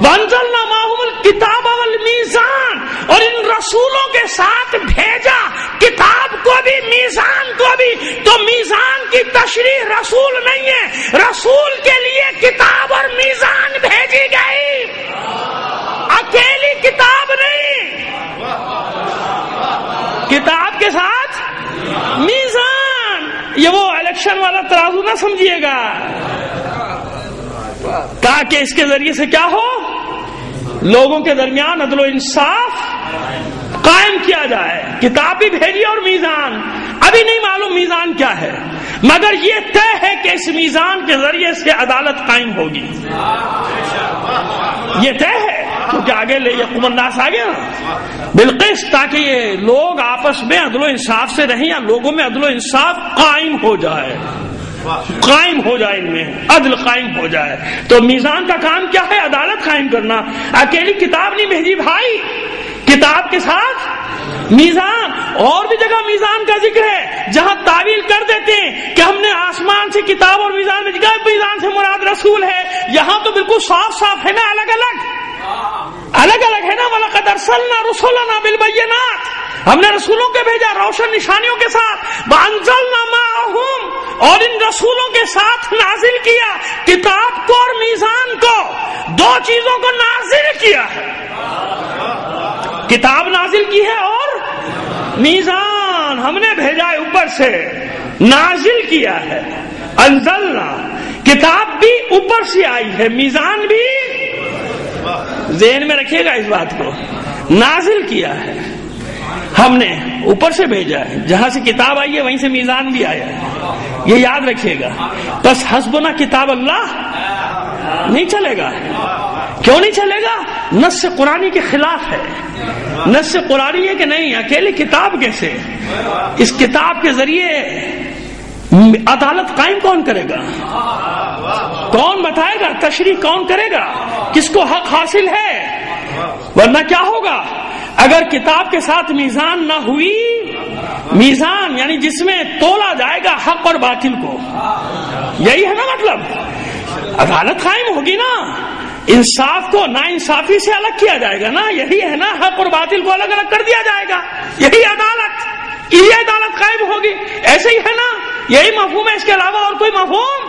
وَأَنزَلْنَا مَعَهُمُ الْكِتَابَ وَالْمِيزَانَ، اور ان رسولوں کے ساتھ بھیجا کتاب کو بھی میزان کو بھی۔ تو میزان کی تشریح رسول نہیں ہے، رسول کے لیے کتاب اور میزان بھیجی گئی، اکیلی کتاب نہیں، کتاب کے ساتھ میزان۔ یہ وہ الیکشن والا ترازو نہ سمجھیے گا، تاکہ اس کے ذریعے سے کیا ہو، لوگوں کے درمیان عدل و انصاف قائم کیا جائے۔ کتاب بھی بھیجی اور میزان، ابھی نہیں معلوم میزان کیا ہے، مگر یہ طے ہے کہ اس میزان کے ذریعے سے عدالت قائم ہوگی، یہ طے ہے، کیونکہ آگے لے یقوم الناس آ گیا بالقسط، تاکہ یہ لوگ آپس میں عدل و انصاف سے رہیں، یا لوگوں میں عدل و انصاف قائم ہو جائے، قائم ہو جائے، ان میں عدل قائم ہو جائے۔ تو میزان کا کام کیا ہے؟ عدالت قائم کرنا۔ اکیلی کتاب نہیں بھیجی بھائی، کتاب کے ساتھ میزان۔ اور بھی جگہ میزان کا ذکر ہے جہاں تعویل کر دیتے ہیں کہ ہم نے آسمان سے کتاب اور میزان میں جگہ، میزان سے مراد رسول ہے، یہاں تو بالکل صاف صاف ہے نا، الگ الگ ہے نا۔ وَلَقَدْ أَرْسَلْنَا رُسُلَنَا بِالْبَيِّنَاتِ، ہم نے رسولوں کے بھیجا روشن نشانیوں کے ساتھ، وَأَنزَلْنَا مَعَهُمْ، اور ان رسولوں کے ساتھ نازل کیا کتاب کو اور میزان کو، دو چیزوں کو نازل کیا ہے، کتاب نازل کی ہے اور میزان ہم نے بھیجا ہے، اوپر سے نازل کیا ہے۔ انزلنا، کتاب بھی اوپر سے آئی ہے، میزان بھی، ذہن میں رکھیے گا اس بات کو، نازل کیا ہے، ہم نے اوپر سے بھیجا ہے، جہاں سے کتاب آئی ہے وہیں سے میزان بھی آیا ہے، یہ یاد رکھیے گا۔ بس حسبنا کتاب اللہ نہیں چلے گا، کیوں نہیں چلے گا؟ نص قرآنی کے خلاف ہے، نص قرآنی ہے کہ نہیں، اکیلی کتاب کیسے؟ اس کتاب کے ذریعے عدالت قائم کون کرے گا؟ کون بتائے گا؟ تشریح کون کرے گا؟ کس کو حق حاصل ہے؟ ورنہ کیا ہوگا اگر کتاب کے ساتھ میزان نہ ہوئی؟ میزان یعنی جس میں تولا جائے گا حق اور باطل کو، یہی ہے نا مطلب، عدالت قائم ہوگی نا، انصاف کو نا انصافی سے الگ کیا جائے گا نا، یہی ہے نا، حق اور باطل کو الگ الگ کر دیا جائے گا، یہی عدالت، یہ عدالت قائم ہوگی، ایسے ہی ہے نا، یہی مفہوم ہے، اس کے علاوہ اور کوئی مفہوم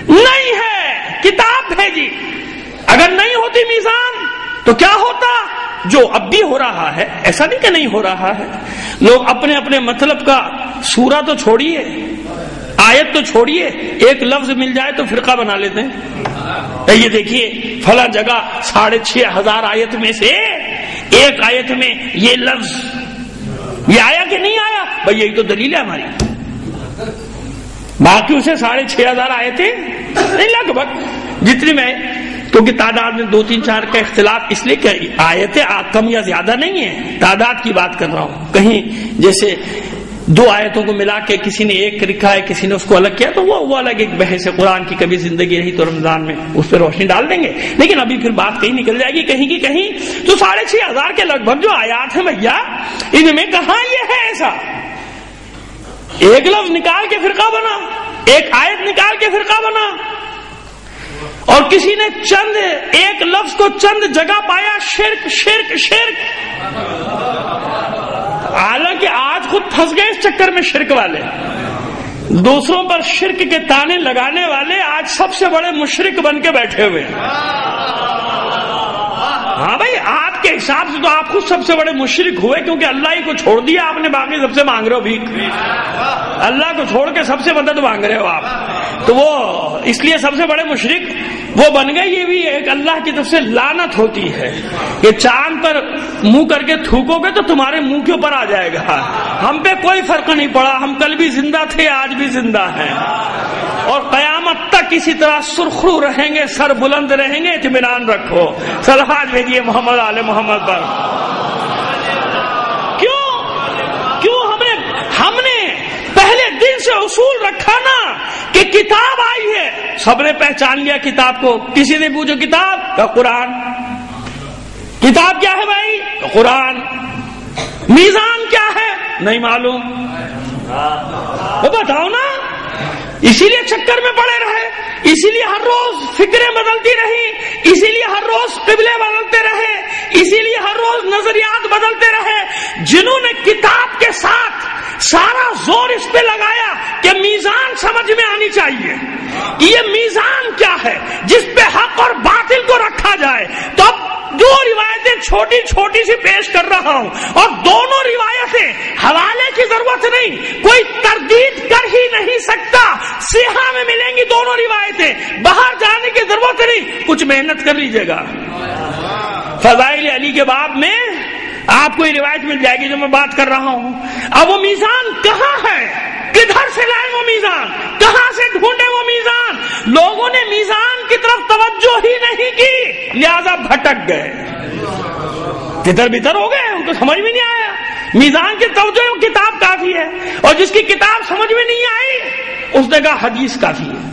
نہیں ہے۔ کتاب بھیجی، اگر نہیں ہوتی میزان تو کیا ہوتا؟ جو اب بھی ہو رہا ہے، ایسا نہیں کہ نہیں ہو رہا ہے، لوگ اپنے اپنے مطلب کا سورہ تو چھوڑیے، آیت تو چھوڑیے، ایک لفظ مل جائے تو فرقہ بنا لیتے ہیں۔ یہ دیکھیے فلاں جگہ 6500 آیت میں سے ایک آیت میں یہ لفظ، یہ آیا کہ نہیں آیا؟ بھائی یہی تو دلیل ہے ہماری، باقی اسے 6500 آیتیں نہیں، لگ بھگ جتنی میں، تو کیونکہ تعداد میں 2-3-4 کا اختلاف اس لیے کہ آیتیں کم یا زیادہ نہیں ہیں، تعداد کی بات کر رہا ہوں. کہیں جیسے 2 آیتوں کو ملا کے کسی نے ایک لکھا ہے، کسی نے اس کو الگ کیا، تو وہ الگ ایک بحث ہے. قرآن کی کبھی زندگی رہی تو رمضان میں اس پہ روشنی ڈال دیں گے، لیکن ابھی پھر بات کہیں نکل جائے گی کہیں کی کہیں. تو 6,500 کے لگ بھگ جو آیات ہیں بھیا، ان میں کہاں یہ ہے ایسا ایک لفظ نکال کے فرقہ بنا، ایک آیت نکال کے فرقہ بنا، اور کسی نے چند ایک لفظ کو چند جگہ پایا شرک شرک شرک. حالانکہ آج خود پھنس گئے اس چکر میں شرک والے، دوسروں پر شرک کے تانے لگانے والے آج سب سے بڑے مشرک بن کے بیٹھے ہوئے ہیں. ہاں بھائی، آپ کے حساب سے تو آپ خود سب سے بڑے مشرک ہوئے، کیونکہ اللہ ہی کو چھوڑ دیا آپ نے، باقی سب سے مانگ رہے ہو بھیک. اللہ کو چھوڑ کے سب سے مدد مانگ رہے ہو آپ، تو وہ اس لیے سب سے بڑے مشرک وہ بن گئے. یہ بھی ایک اللہ کی طرف سے لعنت ہوتی ہے کہ چاند پر منہ کر کے تھوکو گے تو تمہارے منہ کے اوپر آ جائے گا. ہم پہ کوئی فرق نہیں پڑا، ہم کل بھی زندہ تھے، آج بھی زندہ ہیں، اور قیامت تک اسی طرح سرخرو رہیں گے، سر بلند رہیں گے. اطمینان رکھو. صلوات بھیجیے محمد آل محمد پر. کیوں ہم نے پہلے دن سے اصول رکھا نا کہ کتاب آئی ہے، سب نے پہچان لیا کتاب کو. کسی نے پوچھو کتاب کا قرآن، کتاب کیا ہے بھائی؟ قرآن. میزان کیا ہے؟ نہیں معلوم. وہ بتاؤ نا. اسی لیے چکر میں پڑے رہے، اسی لیے ہر روز فکریں بدلتی رہی، اسی لیے ہر روز قبلے بدلتے رہے، اسی لیے ہر روز نظریات بدلتے رہے. جنہوں نے کتاب کے ساتھ سارا زور اس پہ لگایا کہ میزان سمجھ میں آنی چاہیے کہ یہ میزان کیا ہے جس پہ حق اور باطل کو رکھا جائے. تو اب 2 روایتیں چھوٹی چھوٹی سی پیش کر رہا ہوں، اور دونوں روایتیں حوالے کی ضرورت نہیں، کوئی تردید کر ہی نہیں سکتا. سیاہ میں ملیں گی دونوں روایتیں، باہر جانے کی ضرورت نہیں. کچھ محنت کر لیجیے گا. فضائل علی کے باب میں آپ کو یہ روایت مل جائے گی جو میں بات کر رہا ہوں. اب وہ میزان کہاں ہے؟ کدھر سے لائے وہ میزان؟ کہاں سے ڈھونڈے وہ میزان؟ لوگوں نے میزان کی طرف توجہ ہی نہیں کی، لہذا بھٹک گئے، تتر بتر ہو گئے، ان کو سمجھ میں نہیں آیا. میزان کی توجہ کتاب کافی ہے، اور جس کی کتاب سمجھ میں نہیں آئی اس نے کہا حدیث کافی ہے.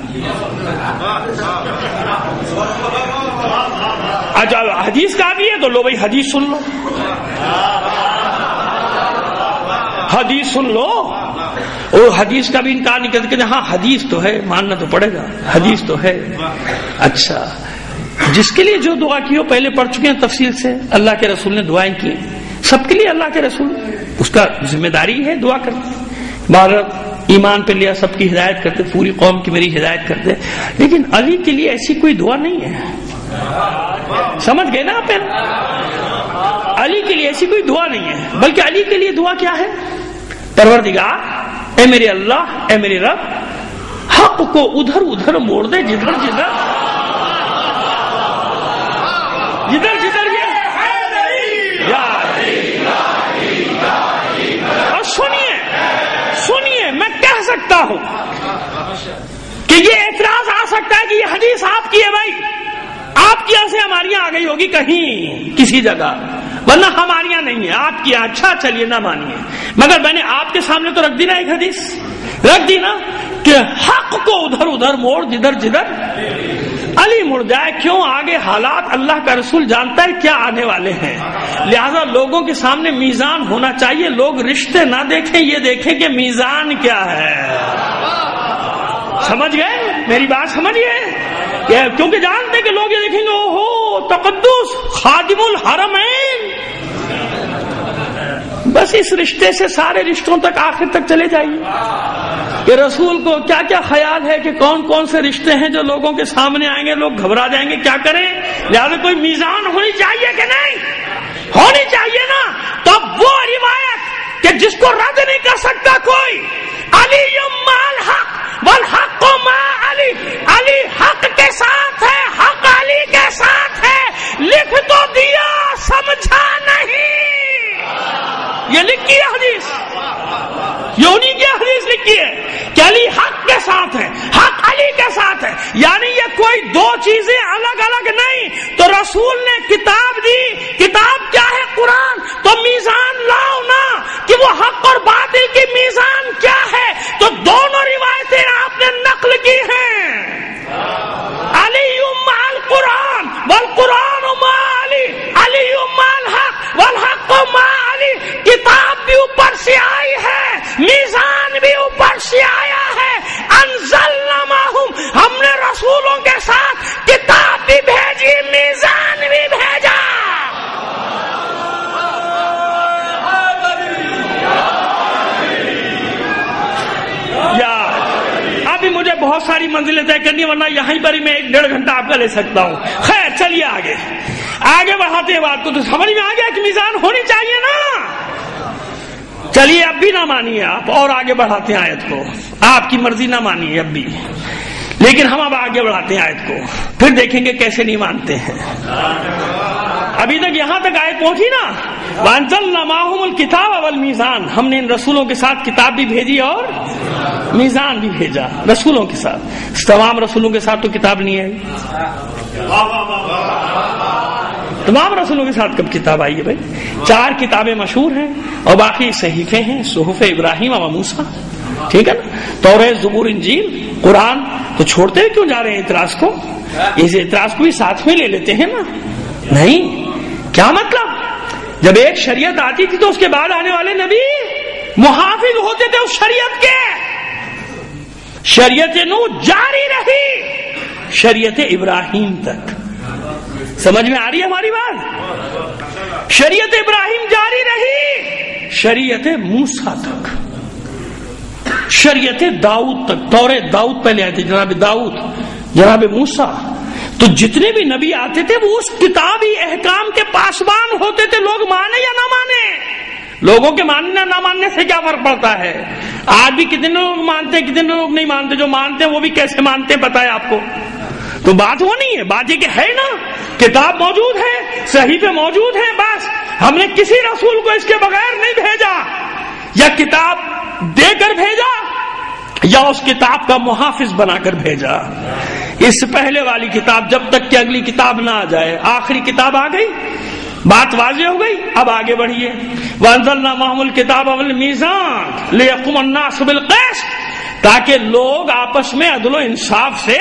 اچھا حدیث کافی ہے تو لو بھائی حدیث سن لو، حدیث سن لو. اور حدیث کا بھی انکار نہیں کرتے کہ ہاں حدیث تو ہے، ماننا تو پڑے گا، حدیث تو ہے. اچھا، جس کے لیے جو دعا کی ہو پہلے پڑھ چکے ہیں تفصیل سے. اللہ کے رسول نے دعائیں کی سب کے لیے، اللہ کے رسول اس کا ذمہ داری ہے دعا کرنا. بھارت ایمان پہ لیا، سب کی ہدایت کرتے، پوری قوم کی میری ہدایت کرتے. لیکن علی کے لیے ایسی کوئی دعا نہیں ہے. سمجھ گئے نا آپ؟ علی کے لیے ایسی کوئی دعا نہیں ہے، بلکہ علی کے لیے دعا کیا ہے؟ پروردگار، اے میرے اللہ، اے میرے رب، حق کو ادھر ادھر موڑ دے، جدھر جدھر اور سنیے میں کہہ سکتا ہوں کہ یہ اعتراض آ سکتا ہے کہ یہ حدیث آپ کی ہے. بھائی آپ کی یہاں سے ہماری یہاں آ گئی ہوگی کہیں کسی جگہ، ورنہ ہماری یہاں نہیں ہے، آپ کی یہاں. اچھا چلیے نہ مانیے، مگر میں نے آپ کے سامنے تو رکھ دی نا ایک حدیث، رکھ دی نا کہ حق کو ادھر ادھر موڑ، جدھر جدھر علی مڑ جائے. کیوں؟ آگے حالات اللہ کا رسول جانتا ہے کیا آنے والے ہیں، لہذا لوگوں کے سامنے میزان ہونا چاہیے. لوگ رشتے نہ دیکھیں، یہ دیکھیں کہ میزان کیا ہے. سمجھ گئے میری بات؟ سمجھیے، کیونکہ جانتے کہ لوگ یہ دیکھیں گے اوہو تقدس خادم الحرمین، بس اس رشتے سے سارے رشتوں تک آخر تک چلے جائیے کہ رسول کو کیا کیا خیال ہے کہ کون کون سے رشتے ہیں جو لوگوں کے سامنے آئیں گے، لوگ گھبرا جائیں گے. کیا کریں؟ لہٰذا کوئی میزان ہونی چاہیے کہ نہیں؟ ہونی چاہیے نا. تو وہ روایت کہ جس کو رد نہیں کر سکتا کوئی، علی مال حق والحق ما علی، علی حق کے ساتھ ہے، حق علی کے ساتھ ہے. لکھ تو دیا، سمجھا نہیں. یہ لکھی ہے حدیث، یہ انہیں کی حدیث لکھی ہے کہ علی حق کے ساتھ ہے، حق علی کے ساتھ ہے. یعنی یہ کوئی دو چیزیں الگ الگ نہیں، منزلیں طے کرنی ہے، ورنہ یہیں پر ہی میں 1-1.5 گھنٹہ آپ کا لے سکتا ہوں. خیر چلیے آگے بڑھاتے ہیں بات کو. تو سمجھ میں آ گیا کہ میزان ہونی چاہیے نا. چلیے اب بھی نہ مانیے آپ، اور آگے بڑھاتے ہیں آیت کو. آپ کی مرضی نہ مانیے اب بھی، لیکن ہم اب آگے بڑھاتے ہیں آیت کو، پھر دیکھیں گے کیسے نہیں مانتے ہیں. ابھی تک یہاں تک آیت پہنچی نا، وَأَنزَلْنَا مَعَهُمُ الْكِتَابَ وَالْمِيزَانَ، ہم نے ان رسولوں کے ساتھ کتاب بھی بھیجی اور میزان بھی بھیجا. رسولوں کے ساتھ، تمام رسولوں کے ساتھ تو کتاب نہیں ہے. تمام رسولوں کے ساتھ کب کتاب آئی ہے بھائی؟ 4 کتابیں مشہور ہیں اور باقی صحیفے ہیں، صحف ابراہیم و موسیٰ، ٹھیک ہے نا، توریت، زبور، انجیل، قرآن. تو چھوڑتے کیوں جا رہے ہیں اعتراض کو؟ اس اعتراض کو بھی ساتھ میں لے لیتے ہیں نا. نہیں، کیا مطلب؟ جب ایک شریعت آتی تھی تو اس کے بعد آنے والے نبی محافظ ہوتے تھے اس شریعت کے. شریعت نو جاری رہی شریعت ابراہیم تک. سمجھ میں آ رہی ہے ہماری بات؟ شریعت ابراہیم جاری رہی شریعت موسیٰ تک، شریعت داؤد تک. توریت داؤد پہلے آئے تھے، جناب داؤد، جناب موسیٰ. تو جتنے بھی نبی آتے تھے وہ اس کتابی احکام کے پاسبان ہوتے تھے. لوگ مانے یا نہ مانے، لوگوں کے ماننے نہ ماننے سے کیا فرق پڑتا ہے؟ آج بھی کتنے لوگ مانتے ہیں، کتنے لوگ نہیں مانتے. جو مانتے ہیں وہ بھی کیسے مانتے ہیں پتا ہے آپ کو. تو بات وہ نہیں ہے، بات یہ کہ ہے نا، کتاب موجود ہے، صحیفے موجود ہیں. بس ہم نے کسی رسول کو اس کے بغیر نہیں بھیجا، یا کتاب دے کر بھیجا یا اس کتاب کا محافظ بنا کر بھیجا. اس پہلے والی کتاب جب تک کہ اگلی کتاب نہ آ جائے. آخری کتاب آ گئی، بات واضح ہو گئی. اب آگے بڑھیے. وَأَنزَلْنَا مَعَهُمُ الْكِتَابَ وَالْمِيزَانَ لِيَقُومَ النَّاسُ بِالْقِسْطِ، تاکہ لوگ آپس میں عدل و انصاف سے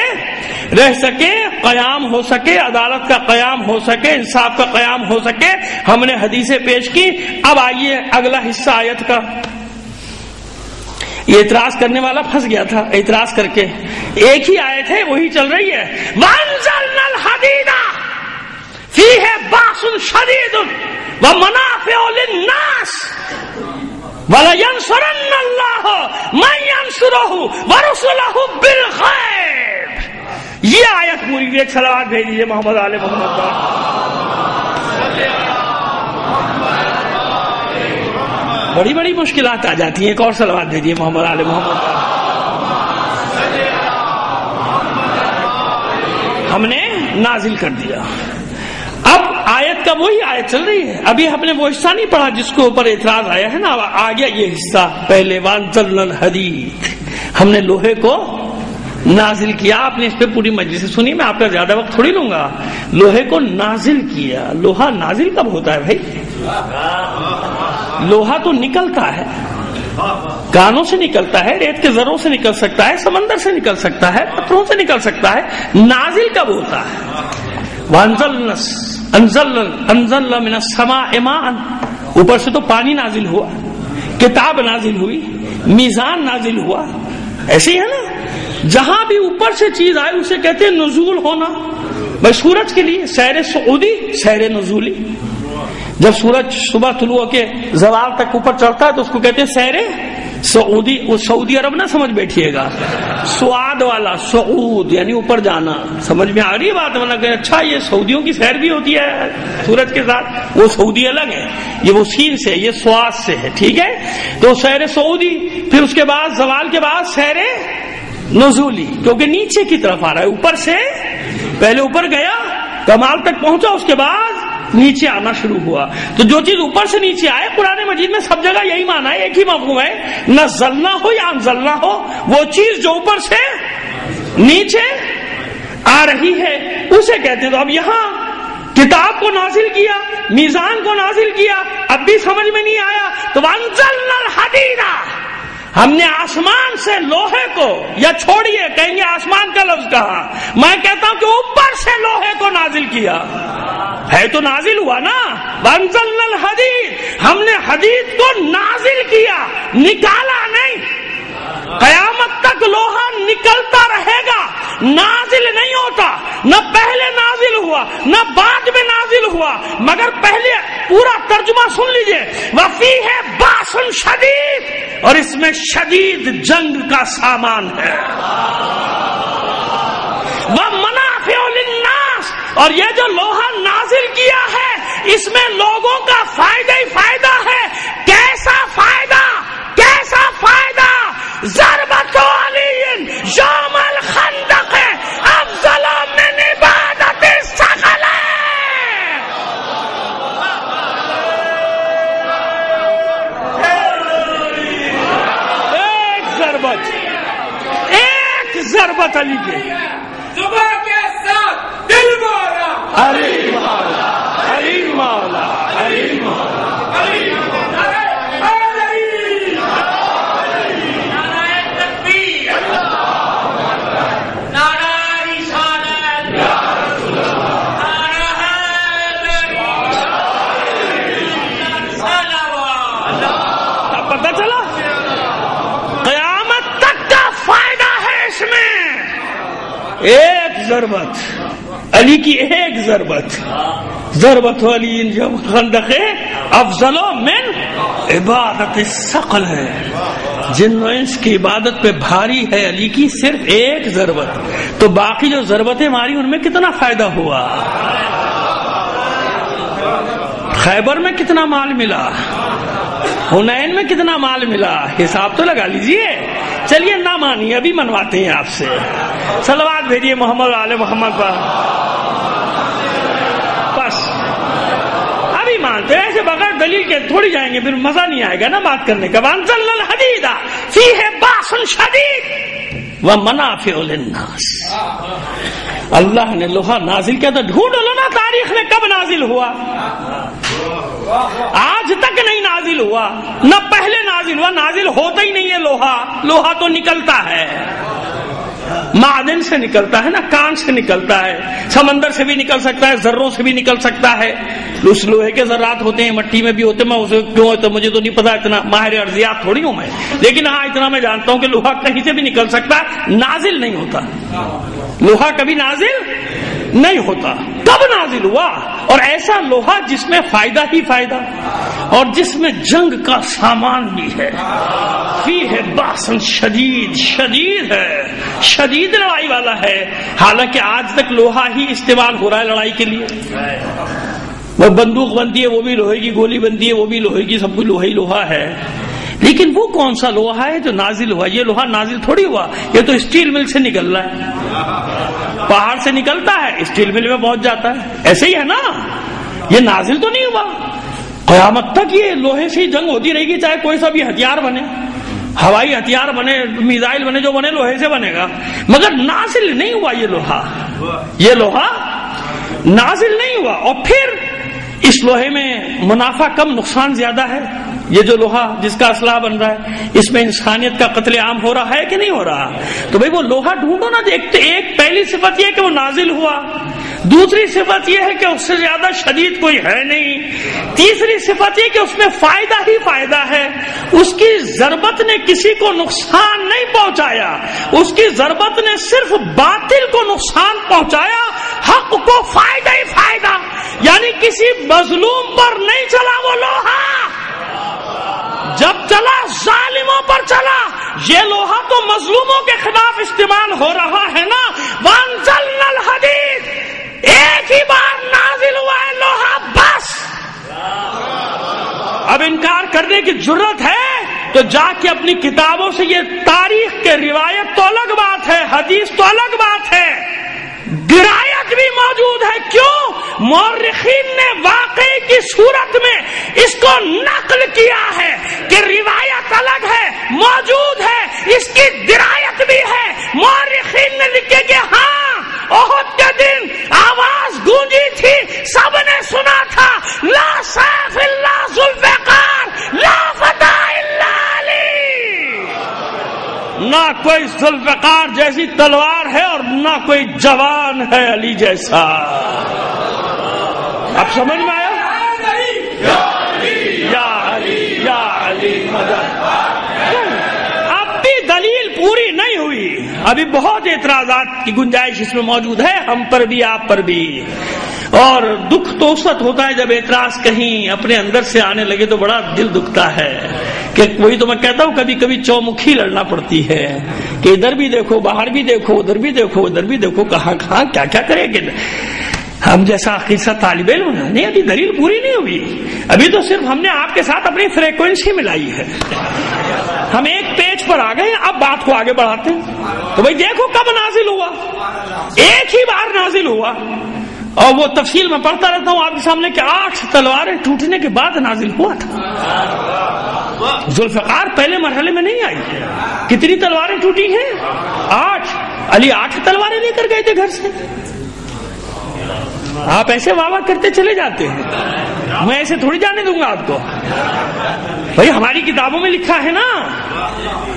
رہ سکے، قیام ہو سکے، عدالت کا قیام ہو سکے، انصاف کا قیام ہو سکے. ہم نے حدیثیں پیش کی. اب آئیے اگلا حصہ آیت کا. یہ اعتراض کرنے والا پھنس گیا تھا اعتراض کر کے. ایک ہی آیت ہے، وہی چل رہی ہے. وَأَنزَلْنَا الْحَدِيدَ فِيهِ بَأْسٌ شَدِيدٌ وَمَنَافِعُ لِلنَّاسِ وَلَيَنْصُرَنَّ اللَّهُ مَن يَنْصُرُهُ وَرُسُلَهُ بِالْغَيْبِ. یہ آیت پوری. ایک صلوات بھیج دیجیے محمد آل محمد کا. بڑی بڑی مشکلات آ جاتی ہیں. ایک اور صلوات بھیجیے محمد آل محمد کا. ہم نے نازل کر دیا. اب آیت کا وہی آیت چل رہی ہے. ابھی ہم نے وہ حصہ نہیں پڑھا جس کے اوپر اعتراض آیا ہے نا. آ گیا یہ حصہ پہلے. وَأَنزَلْنَا الْحَدِيدَ، ہم نے لوہے کو نازل کیا. آپ نے اس پہ پوری مجلس سنی، میں آپ کا زیادہ وقت تھوڑی لوں گا. لوہے کو نازل کیا. لوہا نازل کب ہوتا ہے بھائی؟ لوہا تو نکلتا ہے، کانوں سے نکلتا ہے، ریت کے ذروں سے نکل سکتا ہے، سمندر سے نکل سکتا ہے، پتھروں سے نکل سکتا ہے. نازل کب ہوتا ہے؟ انزلنا من السماء ماء، اوپر سے تو پانی نازل ہوا، کتاب نازل ہوئی، میزان نازل ہوا. ایسے ہی ہے نا، جہاں بھی اوپر سے چیز آئے اسے کہتے ہیں نزول ہونا. بھائی سورج کے لیے سیر سعودی، سیر نزولی. جب سورج صبح طلوع کے زوال تک اوپر چڑھتا ہے تو اس کو کہتے ہیں سیر سعودی. وہ سعودی عرب نہ سمجھ بیٹھیے گا، سعاد والا، سعود یعنی اوپر جانا. سمجھ میں آ رہی ہے بات؟ ورنہ کہ اچھا یہ سعودیوں کی سیر بھی ہوتی ہے سورج کے ساتھ. وہ سعودی الگ ہے، یہ وہ سین سے، یہ سواد سے ہے، ٹھیک ہے. تو سیر سعودی، پھر اس کے بعد زوال کے بعد سیر نزولی، کیونکہ نیچے کی طرف آ رہا ہے. اوپر سے پہلے اوپر گیا، کمال تک پہنچا، اس کے بعد نیچے آنا شروع ہوا. تو جو چیز اوپر سے نیچے آئے، قرآن مجید میں سب جگہ یہی معنی ہے، ایک ہی مفہوم ہے. نزلنا ہو یا انزلنا ہو، وہ چیز جو اوپر سے نیچے آ رہی ہے اسے کہتے ہیں. تو اب یہاں کتاب کو نازل کیا، میزان کو نازل کیا، اب بھی سمجھ میں نہیں آیا تو وانزلنا الحدید، ہم نے آسمان سے لوہے کو، یا چھوڑیے کہیں گے آسمان کا لفظ کہا، میں کہتا ہوں کہ اوپر سے لوہے کو نازل کیا. ہے تو نازل ہوا نا. وانزلنا الحدید، ہم نے حدید کو نازل کیا، نکالا نہیں. قیامت تک لوہا نکلتا رہے گا، نازل نہیں ہوتا. نہ پہلے نازل ہوا نہ بعد میں نازل ہوا، مگر پہلے پورا ترجمہ سن لیجئے. وفیہ باس شدید، اور اس میں شدید جنگ کا سامان ہے. اور یہ جو لوہا نازل کیا ہے اس میں لوگوں کا فائدہ ہی فائدہ ہے. کیسا فائدہ؟ کیسا فائدہ؟ ضربت علی یوم الخندق افضل من عبادت الثقل. ایک ضربت علی کے صبح کے ساتھ دل مولا علی مولا علی مولا علی مولا علی نعرہ تکبیر، نعرہ رسالت، نعرہ حیدری، صلوات. اب پتہ چلا قیامت تک کا فائدہ ہے اس میں. ایک ضربت علی کی، ایک ضربت علی یوم الخندق افضل من عبادت الثقل ہے. جن و انس کی عبادت پہ بھاری ہے علی کی صرف ایک ضربت. تو باقی جو ضربتیں ماری ان میں کتنا فائدہ ہوا؟ خیبر میں کتنا مال ملا؟ حنین میں کتنا مال ملا؟ حساب تو لگا لیجئے. چلیے نہ مانیے، ابھی منواتے ہیں آپ سے. صلوات بھیجیے محمد و آل محمد پر. بس ابھی مانتے ہیں، ایسے بغیر دلیل کے تھوڑی جائیں گے، پھر مزہ نہیں آئے گا نا بات کرنے کا. وانزلنا الحدید فیہ باس شدید ومنافع للناس. اللہ نے لوہا نازل کیا تھا. ڈھونڈ لو نا تاریخ میں کب نازل ہوا. آج تک نہیں نازل ہوا، نہ پہلے نازل ہوا. نازل ہوتا ہی نہیں ہے لوہا. لوہا تو نکلتا ہے، معدن سے نکلتا ہے نا، کان سے نکلتا ہے. سمندر سے بھی نکل سکتا ہے، ذروں سے بھی نکل سکتا ہے. اس لوہے کے ذرات ہوتے ہیں، مٹی میں بھی ہوتے ہیں. میں اسے کیوں ہوتا مجھے تو نہیں پتا، اتنا ماہر ارضیات تھوڑی ہوں میں. لیکن ہاں اتنا میں جانتا ہوں کہ لوہا کہیں سے بھی نکل سکتا ہے، نازل نہیں ہوتا. لوہا کبھی نازل نہیں ہوتا. کب نازل ہوا؟ اور ایسا لوہا جس میں فائدہ ہی فائدہ، اور جس میں جنگ کا سامان بھی ہے. فیہ باس شدید، شدید ہے، شدید لڑائی والا ہے. حالانکہ آج تک لوہا ہی استعمال ہو رہا ہے لڑائی کے لیے. وہ بندوق بنتی ہے وہ بھی لوہے کی، گولی بنتی ہے وہ بھی لوہے کی، سب کچھ لوہا ہی لوہا ہے. لیکن وہ کون سا لوہا ہے جو نازل ہوا؟ یہ لوہا نازل تھوڑی ہوا، یہ تو اسٹیل مل سے نکل رہا ہے. پہاڑ سے نکلتا ہے، اسٹیل مل میں پہنچ جاتا ہے. ایسے ہی ہے نا، یہ نازل تو نہیں ہوا. قیامت تک یہ لوہے سے ہی جنگ ہوتی رہے گی، چاہے کوئی سا بھی ہتھیار بنے، ہوائی ہتھیار بنے، میزائل بنے، جو بنے لوہے سے بنے گا. مگر نازل نہیں ہوا یہ لوہا. یہ لوہا نازل نہیں ہوا. اور پھر اس لوہے میں منافع کم، نقصان زیادہ ہے. یہ جو لوہا جس کا اسلحہ بن رہا ہے، اس میں انسانیت کا قتل عام ہو رہا ہے کہ نہیں ہو رہا؟ تو بھئی وہ لوہا ڈھونڈو نا. ایک پہلی صفت یہ کہ وہ نازل ہوا. دوسری صفت یہ ہے کہ اس سے زیادہ شدید کوئی ہے نہیں. تیسری صفت یہ کہ اس میں فائدہ ہی فائدہ ہے. اس کی ضربت نے کسی کو نقصان نہیں پہنچایا، اس کی ضربت نے صرف باطل کو نقصان پہنچایا، حق کو فائدہ ہی فائدہ. یعنی کسی مظلوم پر نہیں چلا وہ لوہا، جب چلا ظالموں پر چلا. یہ لوہا تو مظلوموں کے خلاف استعمال ہو رہا ہے نا. وانزلنا الحدید، ایک ہی بار نازل ہوا ہے لوہا بس. اب انکار کرنے کی جرت ہے تو جا کے اپنی کتابوں سے یہ تاریخ کے روایت تو الگ بات ہے، حدیث تو الگ بات ہے، درایت بھی موجود ہے. کیوں؟ مورخین نے واقعے کی صورت میں اس کو نقل کیا ہے کہ روایت الگ ہے، موجود ہے، اس کی درایت بھی ہے. مورخین نے لکھے کہ ہاں احد کے دن آواز گونجی تھی، سب نے سنا تھا، لا سیف الا ذوالفقار، لا فتح الا علی. نہ کوئی ذوالفقار جیسی تلوار ہے اور نہ کوئی جوان ہے علی جیسا. اب سمجھ میں آیا؟ یا علی یا علی یا علی مدد. اب بھی دلیل پوری نہیں ہوئی، ابھی بہت اعتراضات کی گنجائش اس میں موجود ہے، ہم پر بھی آپ پر بھی. اور دکھ تو اس وقت ہوتا ہے جب اعتراض کہیں اپنے اندر سے آنے لگے تو بڑا دل دکھتا ہے. کہ وہی تو میں کہتا ہوں کبھی کبھی چومکھی لڑنا پڑتی ہے کہ ادھر بھی دیکھو، باہر بھی دیکھو، ادھر بھی دیکھو، ادھر بھی دیکھو، کہاں کہاں کیا کیا کرے گا. ہم جیسا قصہ طالب علم نہیں، ابھی دلیل پوری نہیں ہوئی، ابھی تو صرف ہم نے آپ کے ساتھ اپنی فریکوینسی ملائی ہے، ہم ایک پیج پر آ گئے، اب بات کو آگے بڑھاتے ہیں۔ تو بھائی دیکھو کب نازل ہوا، ایک ہی بار نازل ہوا، اور وہ تفصیل میں پڑھتا رہتا ہوں آپ کے سامنے کہ 8 تلواریں ٹوٹنے کے بعد نازل ہوا تھا۔ ذوالفقار پہلے مرحلے میں نہیں آئی، کتنی تلواریں ٹوٹی ہیں؟ 8۔ علی 8 تلواریں لے کر گئے تھے گھر سے۔ آپ ایسے واہ کرتے چلے جاتے ہیں، میں ایسے تھوڑی جانے دوں گا آپ کو۔ بھائی ہماری کتابوں میں لکھا ہے نا،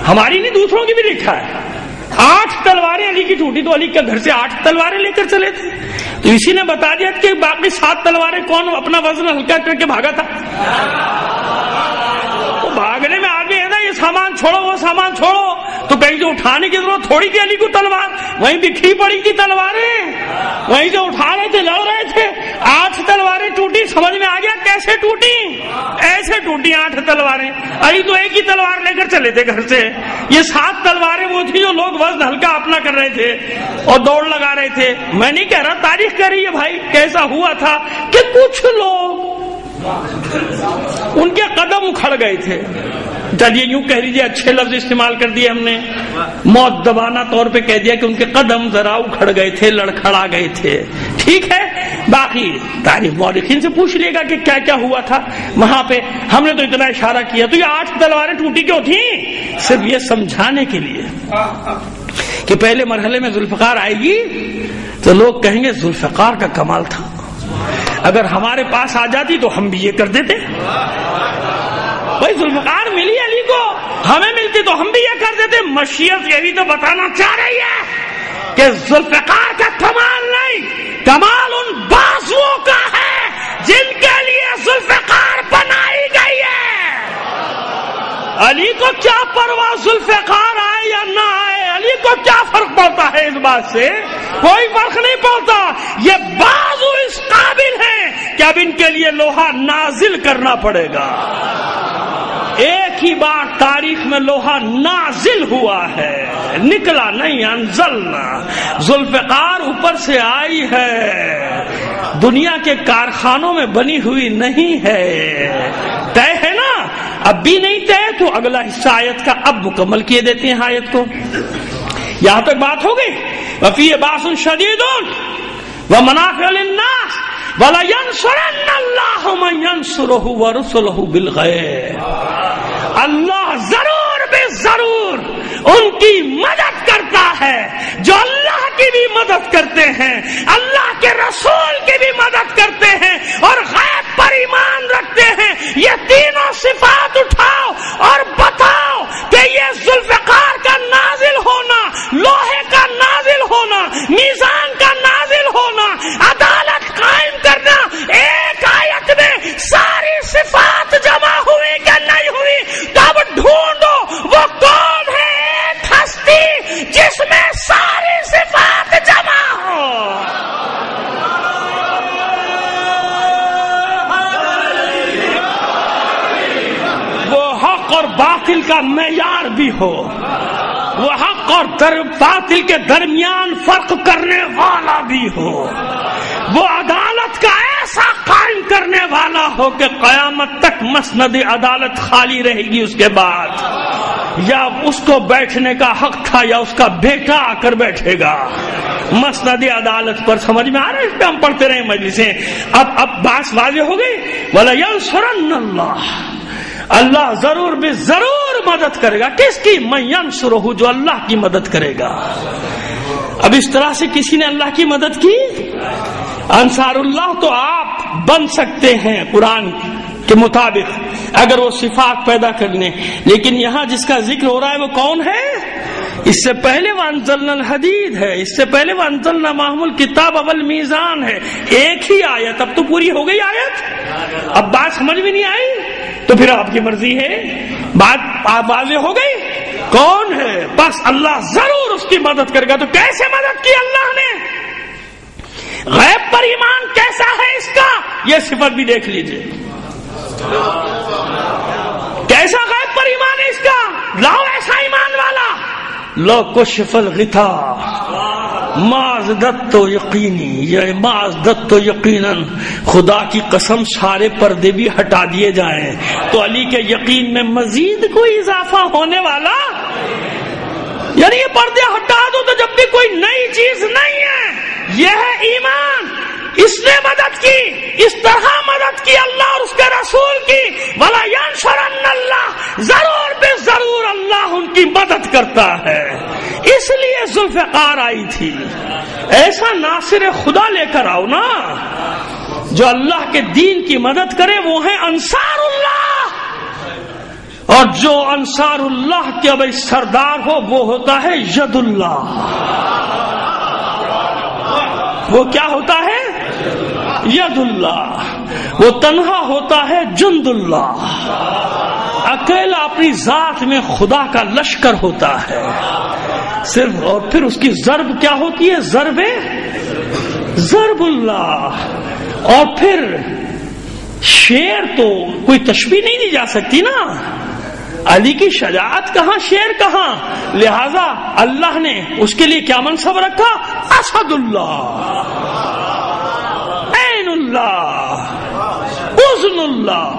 ہماری نہیں دوسروں کی بھی لکھا ہے، 8 تلواریں علی کی ٹوٹی، تو علی کے گھر سے 8 تلواریں لے کر چلے تھے، تو اسی نے بتا دیا کہ باقی 7 تلواریں کون اپنا وزن ہلکا کر کے بھاگا تھا۔ تو بھاگنے میں آدمی ہے نا، یہ سامان چھوڑو وہ سامان چھوڑو، تو کہیں سے اٹھانے کی ضرورت تھوڑی تھی علی کو تلوار، وہیں بکھری پڑی تھی تلواریں، وہیں سے اٹھا رہے تھے، لڑ رہے تھے۔ 8 تلواریں ٹوٹی، سمجھ میں آ گیا کیسے ٹوٹی؟ ایسے ٹوٹی 8 تلواریں۔ علی تو ایک ہی تلوار لے کر چلے تھے گھر سے، یہ 7 تلواریں وہ تھی جو لوگ وزن ہلکا اپنا کر رہے تھے اور دوڑ لگا رہے تھے۔ میں نہیں کہہ رہا، تاریخ کہہ رہی ہے بھائی کیسا ہوا تھا کہ کچھ لوگ ان کے قدم اکھڑ گئے تھے، چلیے یوں کہہ لیجیے، اچھے لفظ استعمال کر دیے ہم نے، موت دبانا طور پہ کہہ دیا کہ ان کے قدم ذرا اکھڑ گئے تھے، لڑکھڑا گئے تھے، ٹھیک ہے۔ باقی تاریخ مورخین سے پوچھ لیے گا کہ کیا کیا ہوا تھا وہاں پہ، ہم نے تو اتنا اشارہ کیا۔ تو یہ 8 تلواریں ٹوٹی کیوں تھیں؟ صرف یہ سمجھانے کے لیے کہ پہلے مرحلے میں ذوالفقار آئے گی تو لوگ کہیں گے ذوالفقار کا کمال تھا، اگر ہمارے پاس آ جاتی تو ہم بھی یہ کر دیتے۔ بھائی ذوالفقار ملی علی کو، ہمیں ملتی تو ہم بھی یہ کر دیتے۔ مشیت یہی تو بتانا چاہ رہی ہے کہ ذوالفقار کا کمال نہیں، کمال ان بازوؤں کا ہے جن کے لیے ذوالفقار بنائی گئی ہے۔ علی کو کیا پرواہ ذوالفقار آئے یا نہ آئے، علی کو کیا فرق پڑتا ہے اس بات سے؟ کوئی فرق نہیں پڑتا۔ یہ بازو اس قابل ہیں کہ اب ان کے لیے لوہا نازل کرنا پڑے گا۔ ایک ہی بار تاریخ میں لوہا نازل ہوا ہے، نکلا نہیں، انزلنا۔ ذوالفقار اوپر سے آئی ہے، دنیا کے کارخانوں میں بنی ہوئی نہیں ہے، طے ہے نا، اب بھی نہیں طے تو اگلا حصہ آیت کا اب مکمل کیے دیتے ہیں آیت کو۔ یہاں تک بات ہو گئی، وفیہ باس شدید ومنافع للناس وَلَيَنْصُرَنَّ اللَّهُ مَنْ يَنْصُرُهُ وَرُسُلُهُ بِالْغَيْبِ، اللہ ضرور بے ضرور ان کی مدد کرتا ہے جو اللہ کی بھی مدد کرتے ہیں، اللہ کے رسول کی بھی مدد کرتے ہیں اور غیب پر ایمان رکھتے ہیں۔ یہ تینوں صفات اٹھاؤ اور بتاؤ کہ یہ ذوالفقار کا نازل ہونا، لوہے کا نازل ہونا، میزان کا نازل ہونا، عدالت قائم کرنا، ایک آیت میں ساری صفات جمع ہوئی کہ نہیں ہوئی؟ تب ڈھونڈو وہ کون ہے ایک ہستی جس میں ساری صفات جمع ہو۔ وہ حق اور باطل کا معیار بھی ہو، وہ حق اور باطل کے درمیان فرق کرنے والا بھی ہو، وہ عدالت کا ایسا قائم کرنے والا ہو کہ قیامت تک مسند عدالت خالی رہے گی اس کے بعد، یا اس کو بیٹھنے کا حق تھا یا اس کا بیٹا آ کر بیٹھے گا مسند عدالت پر۔ سمجھ میں آ رہا ہے؟ اس پہ ہم پڑھتے رہے مجلسیں، اب بات واضح ہو گئی۔ وَلَيَنْصُرَنَّ اللَّهُ، اللہ ضرور بھی ضرور مدد کرے گا۔ کس کی؟ مَن يَنْصُرُهُ، جو اللہ کی مدد کرے گا۔ اب اس طرح سے کسی نے اللہ کی مدد کی؟ انصار اللہ تو آپ بن سکتے ہیں قرآن کے مطابق اگر وہ صفات پیدا کر لیں، لیکن یہاں جس کا ذکر ہو رہا ہے وہ کون ہے؟ اس سے پہلے وَأَنزَلْنَا الْحَدِيدَ ہے، اس سے پہلے وَأَنزَلْنَا مَعَهُ الْكِتَابَ وَالْمِيزَانَ ہے، ایک ہی آیت۔ اب تو پوری ہو گئی آیت، اب بات سمجھ میں نہیں آئی تو پھر آپ کی مرضی ہے، بات واضح ہو گئی کون ہے، بس اللہ ضرور اس کی مدد کرے گا۔ تو کیسے مدد کی اللہ نے؟ غیب پر ایمان کیسا ہے اس کا، یہ صفت بھی دیکھ لیجئے، کیسا غیب پر ایمان ہے اس کا، لاؤ ایسا ایمان والا۔ لو کشف الغطا معذدت تو یقینی، یہ معذدت تو یقیناً، خدا کی قسم سارے پردے بھی ہٹا دیے جائیں تو علی کے یقین میں مزید کوئی اضافہ ہونے والا، یعنی یہ پردے ہٹا دو تو جب بھی کوئی نئی چیز نہیں ہے، یہ ہے ایمان، اس نے مدد کی، اس طرح مدد کی اللہ اور اس کے رسول کی، وَلَا يَنْصُرَنَّ اللَّهُ، ضرور بے ضرور اللہ ان کی مدد کرتا ہے۔ اس لیے ذوالفقار آئی تھی، ایسا ناصر خدا لے کر آؤ نا جو اللہ کے دین کی مدد کرے، وہ ہے انصار اللہ، اور جو انصار اللہ کے اب سردار ہو وہ ہوتا ہے ید اللہ۔ وہ کیا ہوتا ہے؟ ید اللہ۔ وہ تنہا ہوتا ہے جند اللہ، اکیلا اپنی ذات میں خدا کا لشکر ہوتا ہے صرف، اور پھر اس کی ضرب کیا ہوتی ہے؟ ضرب اللہ۔ اور پھر شیر تو کوئی تشبیہ نہیں دی جا سکتی نا، علی کی شجاعت کہاں، شیر کہاں، لہذا اللہ نے اس کے لیے کیا منصب رکھا؟ اسد اللہ، عین اللہ، اذن اللہ،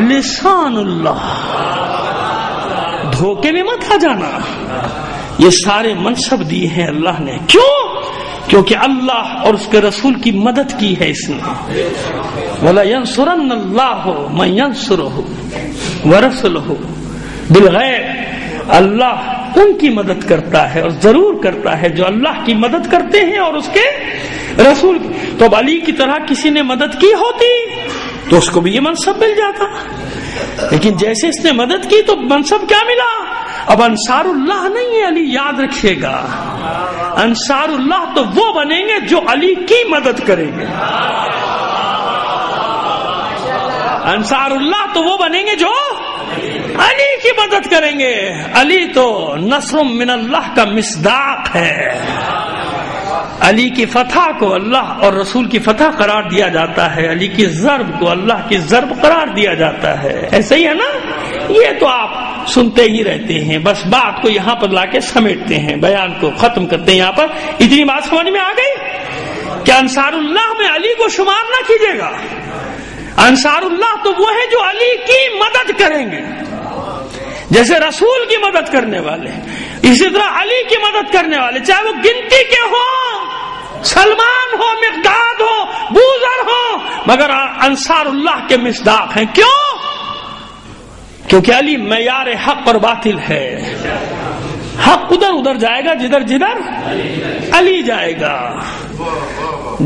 لسان اللہ۔ دھوکے میں مت آ جانا، یہ سارے منصب دیے ہیں اللہ نے، کیوں؟ کیونکہ اللہ اور اس کے رسول کی مدد کی ہے اس نے۔ وَلَا يَنْصُرَنَّ اللَّهُ مَن يَنْصُرُهُ وَرَسُولُهُ بالغیب، اللہ ان کی مدد کرتا ہے اور ضرور کرتا ہے جو اللہ کی مدد کرتے ہیں اور اس کے رسول کی۔ تو اب علی کی طرح کسی نے مدد کی ہوتی تو اس کو بھی یہ منصب مل جاتا، لیکن جیسے اس نے مدد کی تو منصب کیا ملا؟ اب انصار اللہ نہیں ہے علی، یاد رکھیے گا، انصار اللہ تو وہ بنیں گے جو علی کی مدد کریں گے، انصار اللہ تو وہ بنیں گے جو علی کی مدد کریں گے۔ علی تو نصر من اللہ کا مصداق ہے، علی کی فتح کو اللہ اور رسول کی فتح قرار دیا جاتا ہے، علی کی ضرب کو اللہ کی ضرب قرار دیا جاتا ہے، ایسا ہی ہے نا؟ یہ تو آپ سنتے ہی رہتے ہیں، بس بات کو یہاں پر لا کے سمیٹتے ہیں، بیان کو ختم کرتے ہیں۔ یہاں پر اتنی بات سمجھ میں آ گئی کہ انصار اللہ میں علی کو شمار نہ کیجیے گا، انصار اللہ تو وہ ہے جو علی کی مدد کریں گے، جیسے رسول کی مدد کرنے والے، اسی طرح علی کی مدد کرنے والے، چاہے وہ گنتی کے ہوں، سلمان ہو، مقداد ہو، بوذر ہو، مگر انصار اللہ کے مصداق ہیں۔ کیوں؟ کیونکہ علی معیار حق اور باطل ہے، حق ادھر ادھر جائے گا جدھر جدھر علی جائے گا،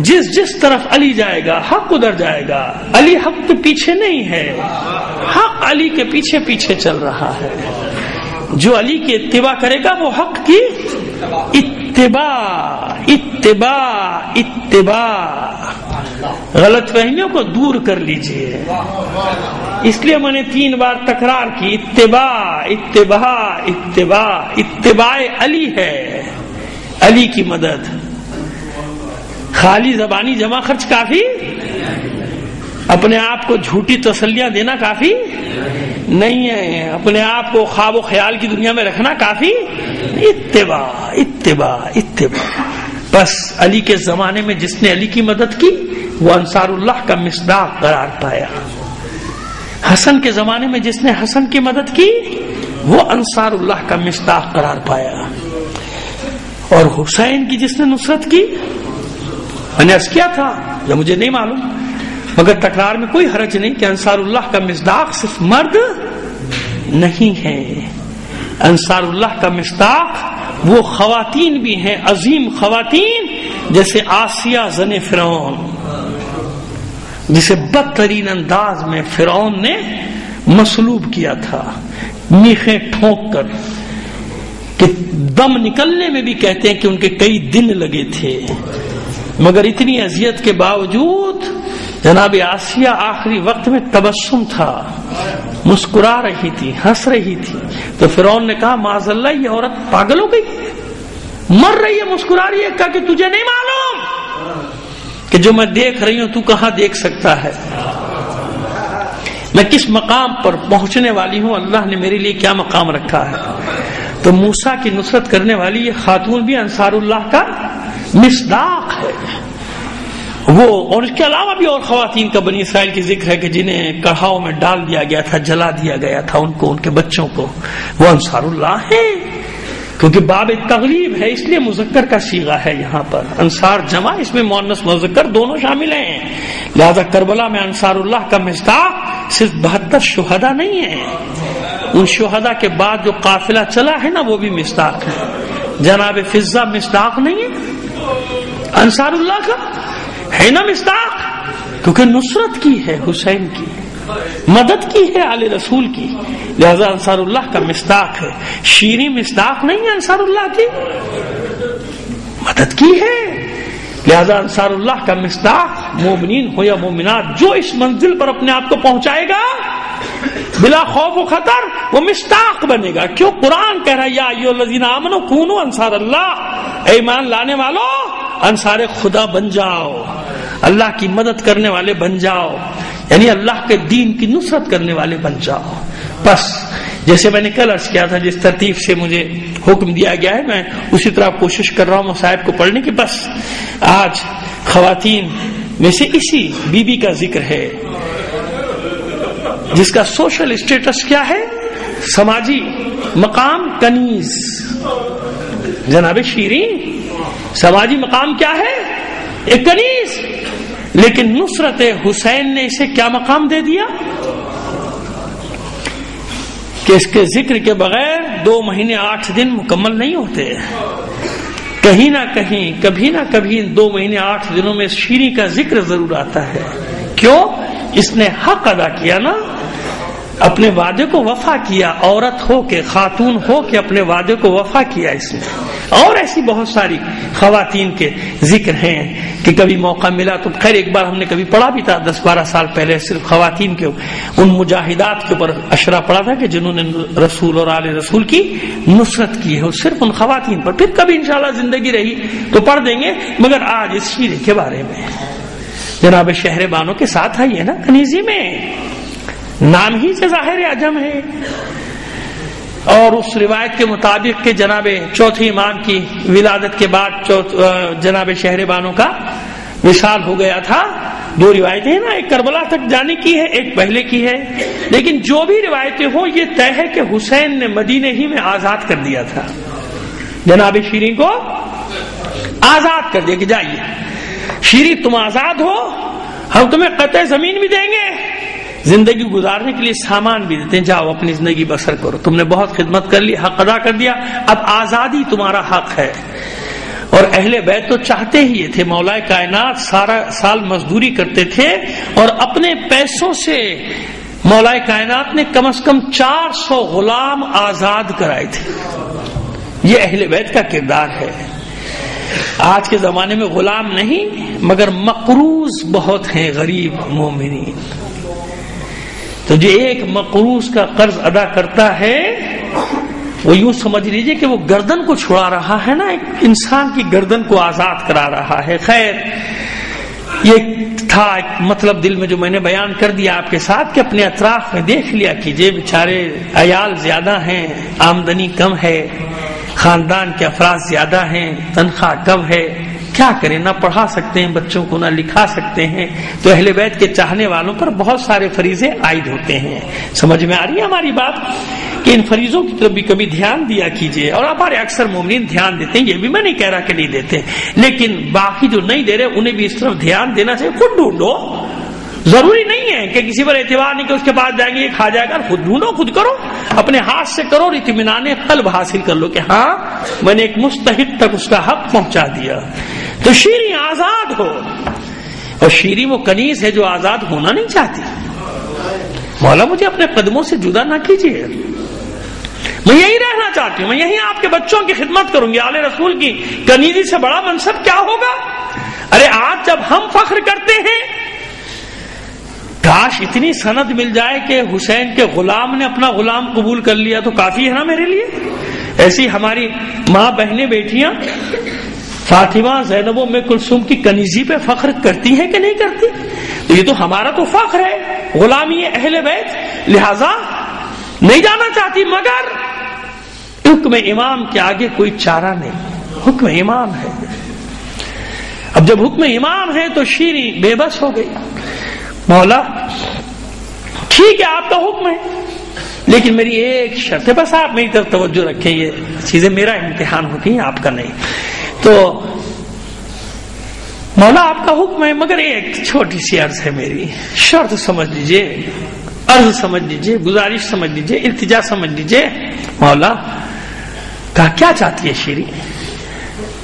جس طرف علی جائے گا حق ادھر جائے گا، علی حق کے پیچھے نہیں ہے، حق علی کے پیچھے پیچھے چل رہا ہے، جو علی کی اتباع کرے گا وہ حق کی اتباع۔ غلط فہمیوں کو دور کر لیجئے، اس لیے میں نے 3 بار تکرار کی، اتباع علی ہے، علی کی مدد۔ خالی زبانی جمع خرچ کافی، اپنے آپ کو جھوٹی تسلیاں دینا کافی نہیں ہے، اپنے آپ کو خواب و خیال کی دنیا میں رکھنا کافی، اتباع۔ بس علی کے زمانے میں جس نے علی کی مدد کی وہ انصار اللہ کا مصداق قرار پایا، حسن کے زمانے میں جس نے حسن کی مدد کی وہ انصار اللہ کا مصداق قرار پایا، اور حسین کی جس نے نصرت کی، میں نے عرض کیا تھا یا مجھے نہیں معلوم مگر تکرار میں کوئی حرج نہیں کہ انصار اللہ کا مصداق صرف مرد نہیں ہے، انصار اللہ کا مصداق وہ خواتین بھی ہیں، عظیم خواتین، جیسے آسیہ زن فرعون، جسے بدترین انداز میں فرعون نے مصلوب کیا تھا، میخیں ٹھونک کر، کہ دم نکلنے میں بھی کہتے ہیں کہ ان کے کئی دن لگے تھے، مگر اتنی اذیت کے باوجود جناب آسیہ آخری وقت میں تبسم تھا، مسکرا رہی تھی، ہنس رہی تھی، تو فرعون نے کہا معاذ اللہ یہ عورت پاگل ہو گئی، مر رہی ہے مسکرا رہی ہے، کہا کہ تجھے نہیں معلوم کہ جو میں دیکھ رہی ہوں تو کہاں دیکھ سکتا ہے، میں کس مقام پر پہنچنے والی ہوں، اللہ نے میرے لیے کیا مقام رکھا ہے۔ تو موسیٰ کی نصرت کرنے والی یہ خاتون بھی انصار اللہ کا مصداق ہے وہ. اور اس کے علاوہ بھی اور خواتین کا بنی اسرائیل کی ذکر ہے کہ جنہیں کڑھاؤں میں ڈال دیا گیا تھا, جلا دیا گیا تھا ان کو, ان کے بچوں کو, وہ انصار اللہ ہیں. کیونکہ باب تغلیب ہے اس لیے مذکر کا صیغہ ہے یہاں پر. انصار جمع, اس میں مؤنث مذکر دونوں شامل ہیں. لہذا کربلا میں انصار اللہ کا مصداق صرف 72 شہداء نہیں ہیں, ان شہداء کے بعد جو قافلہ چلا ہے نا وہ بھی مصداق ہے. جناب فضہ مصداق نہیں ہے انصار اللہ کا, ہے نا مصداق, کیونکہ نصرت کی ہے حسین کی, مدد کی ہے آل رسول کی, لہذا انصار اللہ کا مصداق ہے. شیریں مصداق نہیں ہے انصار اللہ کی, مدد کی ہے. لہذا انصار اللہ کا مصداق مومنین ہو یا مومنات, جو اس منزل پر اپنے آپ کو پہنچائے گا بلا خوف و خطر وہ مصداق بنے گا. کیوں؟ قرآن کہہ رہا ہے یا ایھا الذین آمنوا کونوا انصار اللہ, اے ایمان لانے والو انصار خدا بن جاؤ, اللہ کی مدد کرنے والے بن جاؤ, یعنی اللہ کے دین کی نصرت کرنے والے بن جاؤ. بس جیسے میں نے کل عرض کیا تھا, جس ترتیب سے مجھے حکم دیا گیا ہے میں اسی طرح کوشش کر رہا ہوں مصائب کو پڑھنے کی. بس آج خواتین میں سے اسی بی بی کا ذکر ہے جس کا سوشل اسٹیٹس کیا ہے, سماجی مقام کنیز. جناب شیریں سماجی مقام کیا ہے, ایک کنیز, لیکن نصرت حسین نے اسے کیا مقام دے دیا کہ اس کے ذکر کے بغیر 2 مہینے 8 دن مکمل نہیں ہوتے. کہیں نہ کہیں کبھی نہ کبھی 2 مہینے 8 دنوں میں شیریں کا ذکر ضرور آتا ہے. کیوں؟ اس نے حق ادا کیا نا, اپنے وعدے کو وفا کیا, عورت ہو کے خاتون ہو کے اپنے وعدے کو وفا کیا اس نے. اور ایسی بہت ساری خواتین کے ذکر ہیں کہ کبھی موقع ملا تو خیر ایک بار ہم نے کبھی پڑھا بھی تھا 10-12 سال پہلے, صرف خواتین کے ان مجاہدات کے اوپر اشرا پڑا تھا کہ جنہوں نے رسول اور آل رسول کی نصرت کی ہے, صرف ان خواتین پر. پھر کبھی انشاءاللہ زندگی رہی تو پڑھ دیں گے, مگر آج اس شیریں کے بارے میں جناب شہر بانو کے ساتھ آئی ہے نا کنیزی میں, نام ہی سے ظاہر عجم ہے. اور اس روایت کے مطابق کہ جناب چوتھے امام کی ولادت کے بعد جناب شہر بانو کا وصال ہو گیا تھا. 2 روایتیں ہیں نا, ایک کربلا تک جانے کی ہے, ایک پہلے کی ہے. لیکن جو بھی روایتیں ہوں یہ طے ہے کہ حسین نے مدینے ہی میں آزاد کر دیا تھا, جناب شیریں کو آزاد کر دیا کہ جائیے شیریں تم آزاد ہو, ہم تمہیں قطع زمین بھی دیں گے, زندگی گزارنے کے لیے سامان بھی دیتے ہیں, جاؤ اپنی زندگی بسر کرو, تم نے بہت خدمت کر لی, حق ادا کر دیا, اب آزادی تمہارا حق ہے. اور اہل بیت تو چاہتے ہی یہ تھے, مولا کائنات سارا سال مزدوری کرتے تھے اور اپنے پیسوں سے مولا کائنات نے کم از کم 400 غلام آزاد کرائے تھے. یہ اہل بیت کا کردار ہے. آج کے زمانے میں غلام نہیں مگر مقروض بہت ہیں غریب مومنین. تو جو ایک مقروض کا قرض ادا کرتا ہے وہ یوں سمجھ لیجئے کہ وہ گردن کو چھڑا رہا ہے نا, ایک انسان کی گردن کو آزاد کرا رہا ہے. خیر یہ تھا ایک مطلب دل میں جو میں نے بیان کر دیا آپ کے ساتھ کہ اپنے اطراف میں دیکھ لیا کیجئے, بیچارے عیال زیادہ ہیں, آمدنی کم ہے, خاندان کے افراد زیادہ ہیں, تنخواہ کم ہے, کیا کریں, نہ پڑھا سکتے ہیں بچوں کو نہ لکھا سکتے ہیں. تو اہل بیت کے چاہنے والوں پر بہت سارے فریضے عائد ہوتے ہیں. سمجھ میں آ رہی ہے ہماری بات کہ ان فریضوں کی طرف بھی کبھی دھیان دیا کیجئے. اور ہمارے اکثر مومنین دھیان دیتے ہیں, یہ بھی میں نہیں کہہ رہا کہ نہیں دیتے, لیکن باقی جو نہیں دے رہے انہیں بھی اس طرف دھیان دینا چاہیے. خود ڈھونڈو, ضروری نہیں ہے کہ کسی پر اعتبار نہیں کہ اس کے پاس جائیں گے یہ کھا جائے گا. خود ڈھونڈو, خود کرو, اپنے ہاتھ سے کرو, اور اطمینان قلب حاصل کر لو کہ ہاں میں نے ایک مستحق تک اس کا حق پہنچا دیا. تو شیریں آزاد ہو, اور شیریں وہ کنیز ہے جو آزاد ہونا نہیں چاہتی. مولا مجھے اپنے قدموں سے جدا نہ کیجیے, میں یہی رہنا چاہتی ہوں, میں یہی آپ کے بچوں کی خدمت کروں گی. آل رسول کی کنیزی سے بڑا منصب کیا ہوگا. ارے آج جب ہم فخر کرتے ہیں, کاش اتنی سند مل جائے کہ حسین کے غلام نے اپنا غلام قبول کر لیا تو کافی ہے نا میرے لیے. ایسی ہماری ماں بہنیں بیٹیاں فاطمہ زینب ام کلثوم کی کنیزی پہ فخر کرتی ہیں کہ نہیں کرتی؟ تو یہ تو ہمارا تو فخر ہے, غلامی اہل بیت. لہذا نہیں جانا چاہتی, مگر حکم امام کے آگے کوئی چارہ نہیں, حکم امام ہے. اب جب حکم امام ہے تو شیریں بے بس ہو گئی. مولا ٹھیک ہے آپ کا حکم ہے لیکن میری ایک شرط ہے, بس آپ میری طرف توجہ رکھیں, یہ چیزیں میرا امتحان ہوتی ہیں آپ کا نہیں. تو مولا آپ کا حکم ہے مگر ایک چھوٹی سی عرض ہے میری, شرط سمجھ لیجئے, عرض سمجھ لیجئے, گزارش سمجھ لیجئے, التجا سمجھ لیجئے. مولا کہا کیا چاہتی ہے شیریں؟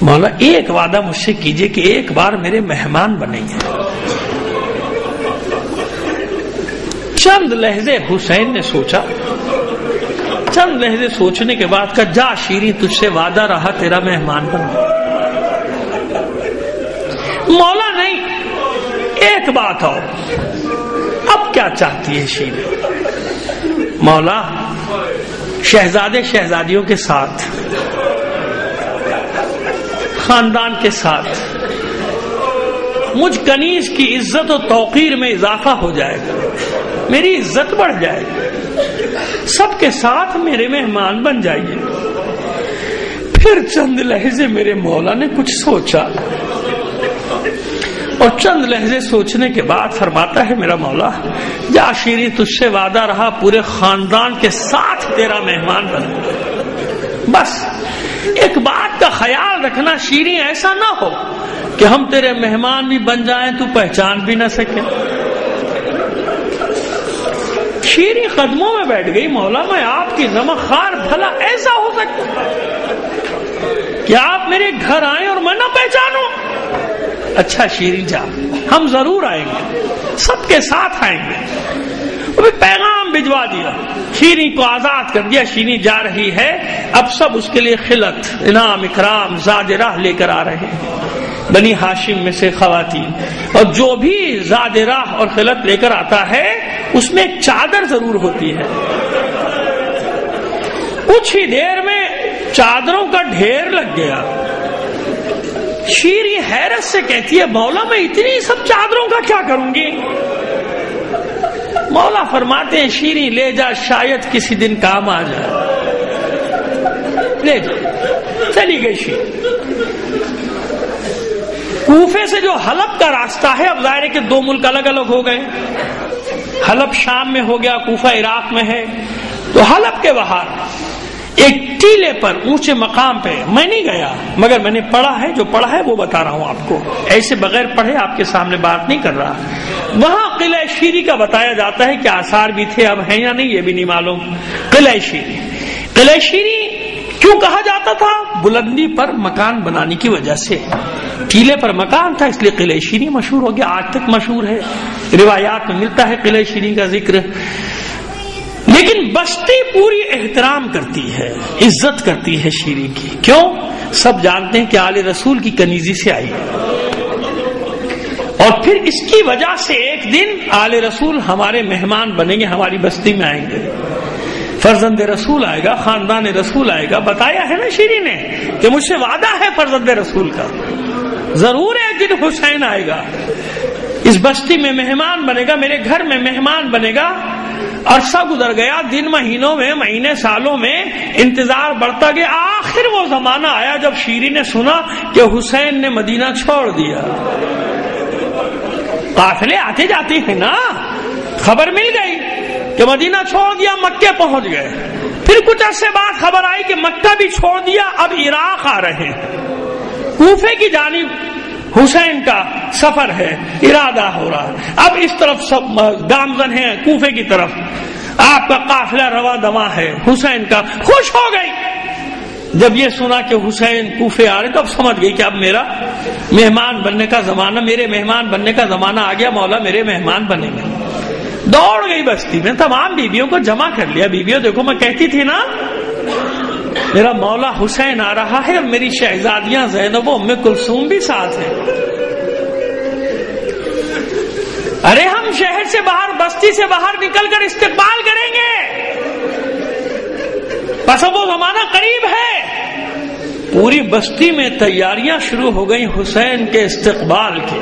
مولا ایک وعدہ مجھ سے کیجئے کہ ایک بار میرے مہمان بنیں گے. چند لحظے حسین نے سوچا, چند لحظے سوچنے کے بعد کہا جا شیریں تجھ سے وعدہ رہا تیرا مہمان بنوں. مولا نہیں, ایک بات اور, اب کیا چاہتی ہے شیریں؟ مولا شہزادے شہزادیوں کے ساتھ, خاندان کے ساتھ مجھ کنیز کی عزت و توقیر میں اضافہ ہو جائے گا, میری عزت بڑھ جائے گی, سب کے ساتھ میرے مہمان بن جائیے. پھر چند لحظے میرے مولا نے کچھ سوچا اور چند لحظے سوچنے کے بعد فرماتا ہے میرا مولا جا شیریں تجھ سے وعدہ رہا پورے خاندان کے ساتھ تیرا مہمان بن. بس ایک بات کا خیال رکھنا شیریں, ایسا نہ ہو کہ ہم تیرے مہمان بھی بن جائیں تو پہچان بھی نہ سکیں. شیریں قدموں میں بیٹھ گئی, مولا میں آپ کی نمک خوار, بھلا ایسا ہو سکتا کہ آپ میرے گھر آئیں اور میں نہ پہچانوں؟ اچھا شیریں جا, ہم ضرور آئیں گے, سب کے ساتھ آئیں گے. پیغام بھجوا دیا, شیریں کو آزاد کر دیا. شیریں جا رہی ہے, اب سب اس کے لیے خلعت, انعام, اکرام, زاد راہ لے کر آ رہے ہیں. بنی ہاشم میں سے خواتین, اور جو بھی زاد راہ اور خلعت لے کر آتا ہے اس میں ایک چادر ضرور ہوتی ہے. کچھ ہی دیر میں چادروں کا ڈھیر لگ گیا. شیریں حیرت سے کہتی ہے مولا میں اتنی سب چادروں کا کیا کروں گی؟ مولا فرماتے ہیں شیریں لے جا, شاید کسی دن کام آ جائے. لے جا. چلی گئی شیریں. کوفے سے جو حلب کا راستہ ہے, اب ظاہر ہے کہ دو ملک الگ الگ ہو گئے, حلب شام میں ہو گیا, کوفہ عراق میں ہے. تو حلب کے باہر ایک ٹیلے پر اونچے مقام پہ, میں نہیں گیا مگر میں نے پڑھا ہے, جو پڑھا ہے وہ بتا رہا ہوں آپ کو, ایسے بغیر پڑھے آپ کے سامنے بات نہیں کر رہا. وہاں قلعہ شیریں کا بتایا جاتا ہے کہ آثار بھی تھے, اب ہیں یا نہیں یہ بھی نہیں معلوم. قلعہ شیریں, قلعہ شیریں کیوں کہا جاتا تھا؟ بلندی پر مکان بنانے کی وجہ سے. ٹیلے پر مکان تھا اس لیے قلعہ شیریں مشہور ہو گیا, آج تک مشہور ہے, روایات میں ملتا ہے قلعہ شیریں کا ذکر. لیکن بستی پوری احترام کرتی ہے, عزت کرتی ہے شیریں کی. کیوں؟ سب جانتے ہیں کہ آل رسول کی کنیزی سے آئی ہے, اور پھر اس کی وجہ سے ایک دن آل رسول ہمارے مہمان بنیں گے, ہماری بستی میں آئیں گے, فرزند رسول آئے گا, خاندان رسول آئے گا. بتایا ہے نا شیریں نے کہ مجھ سے وعدہ ہے فرزند رسول کا, ضرور ایک دن حسین آئے گا, اس بستی میں مہمان بنے گا, میرے گھر میں مہمان بنے گا. عرصہ گزر گیا, دن مہینوں میں, مہینے سالوں میں انتظار بڑھتا گیا. آخر وہ زمانہ آیا جب شیریں نے سنا کہ حسین نے مدینہ چھوڑ دیا. قافلے آتے جاتے ہیں نا, خبر مل گئی کہ مدینہ چھوڑ دیا, مکے پہنچ گئے. پھر کچھ عرصے بعد خبر آئی کہ مکہ بھی چھوڑ دیا, اب عراق آ رہے ہیں. کوفے کی جانب حسین کا سفر ہے, ارادہ ہو رہا. اب اس طرف سب گامزن ہیں کوفے کی طرف, آپ کا قافلہ رواں دواں ہے. حسین کا خوش ہو گئی جب یہ سنا کہ حسین کوفے آ رہے, تو اب سمجھ گئی کہ اب میرا مہمان بننے کا زمانہ, میرے مہمان بننے کا زمانہ آ گیا, مولا میرے مہمان بنے گے. دوڑ گئی بستی میں, تمام بیویوں کو جمع کر لیا. بیویوں دیکھو, میں کہتی تھی نا میرا مولا حسین آ رہا ہے, اور میری شہزادیاں زینب و ام کلثوم بھی ساتھ ہیں. ارے ہم شہر سے باہر, بستی سے باہر نکل کر استقبال کریں گے, بس وہ زمانہ قریب ہے. پوری بستی میں تیاریاں شروع ہو گئی حسین کے استقبال کی.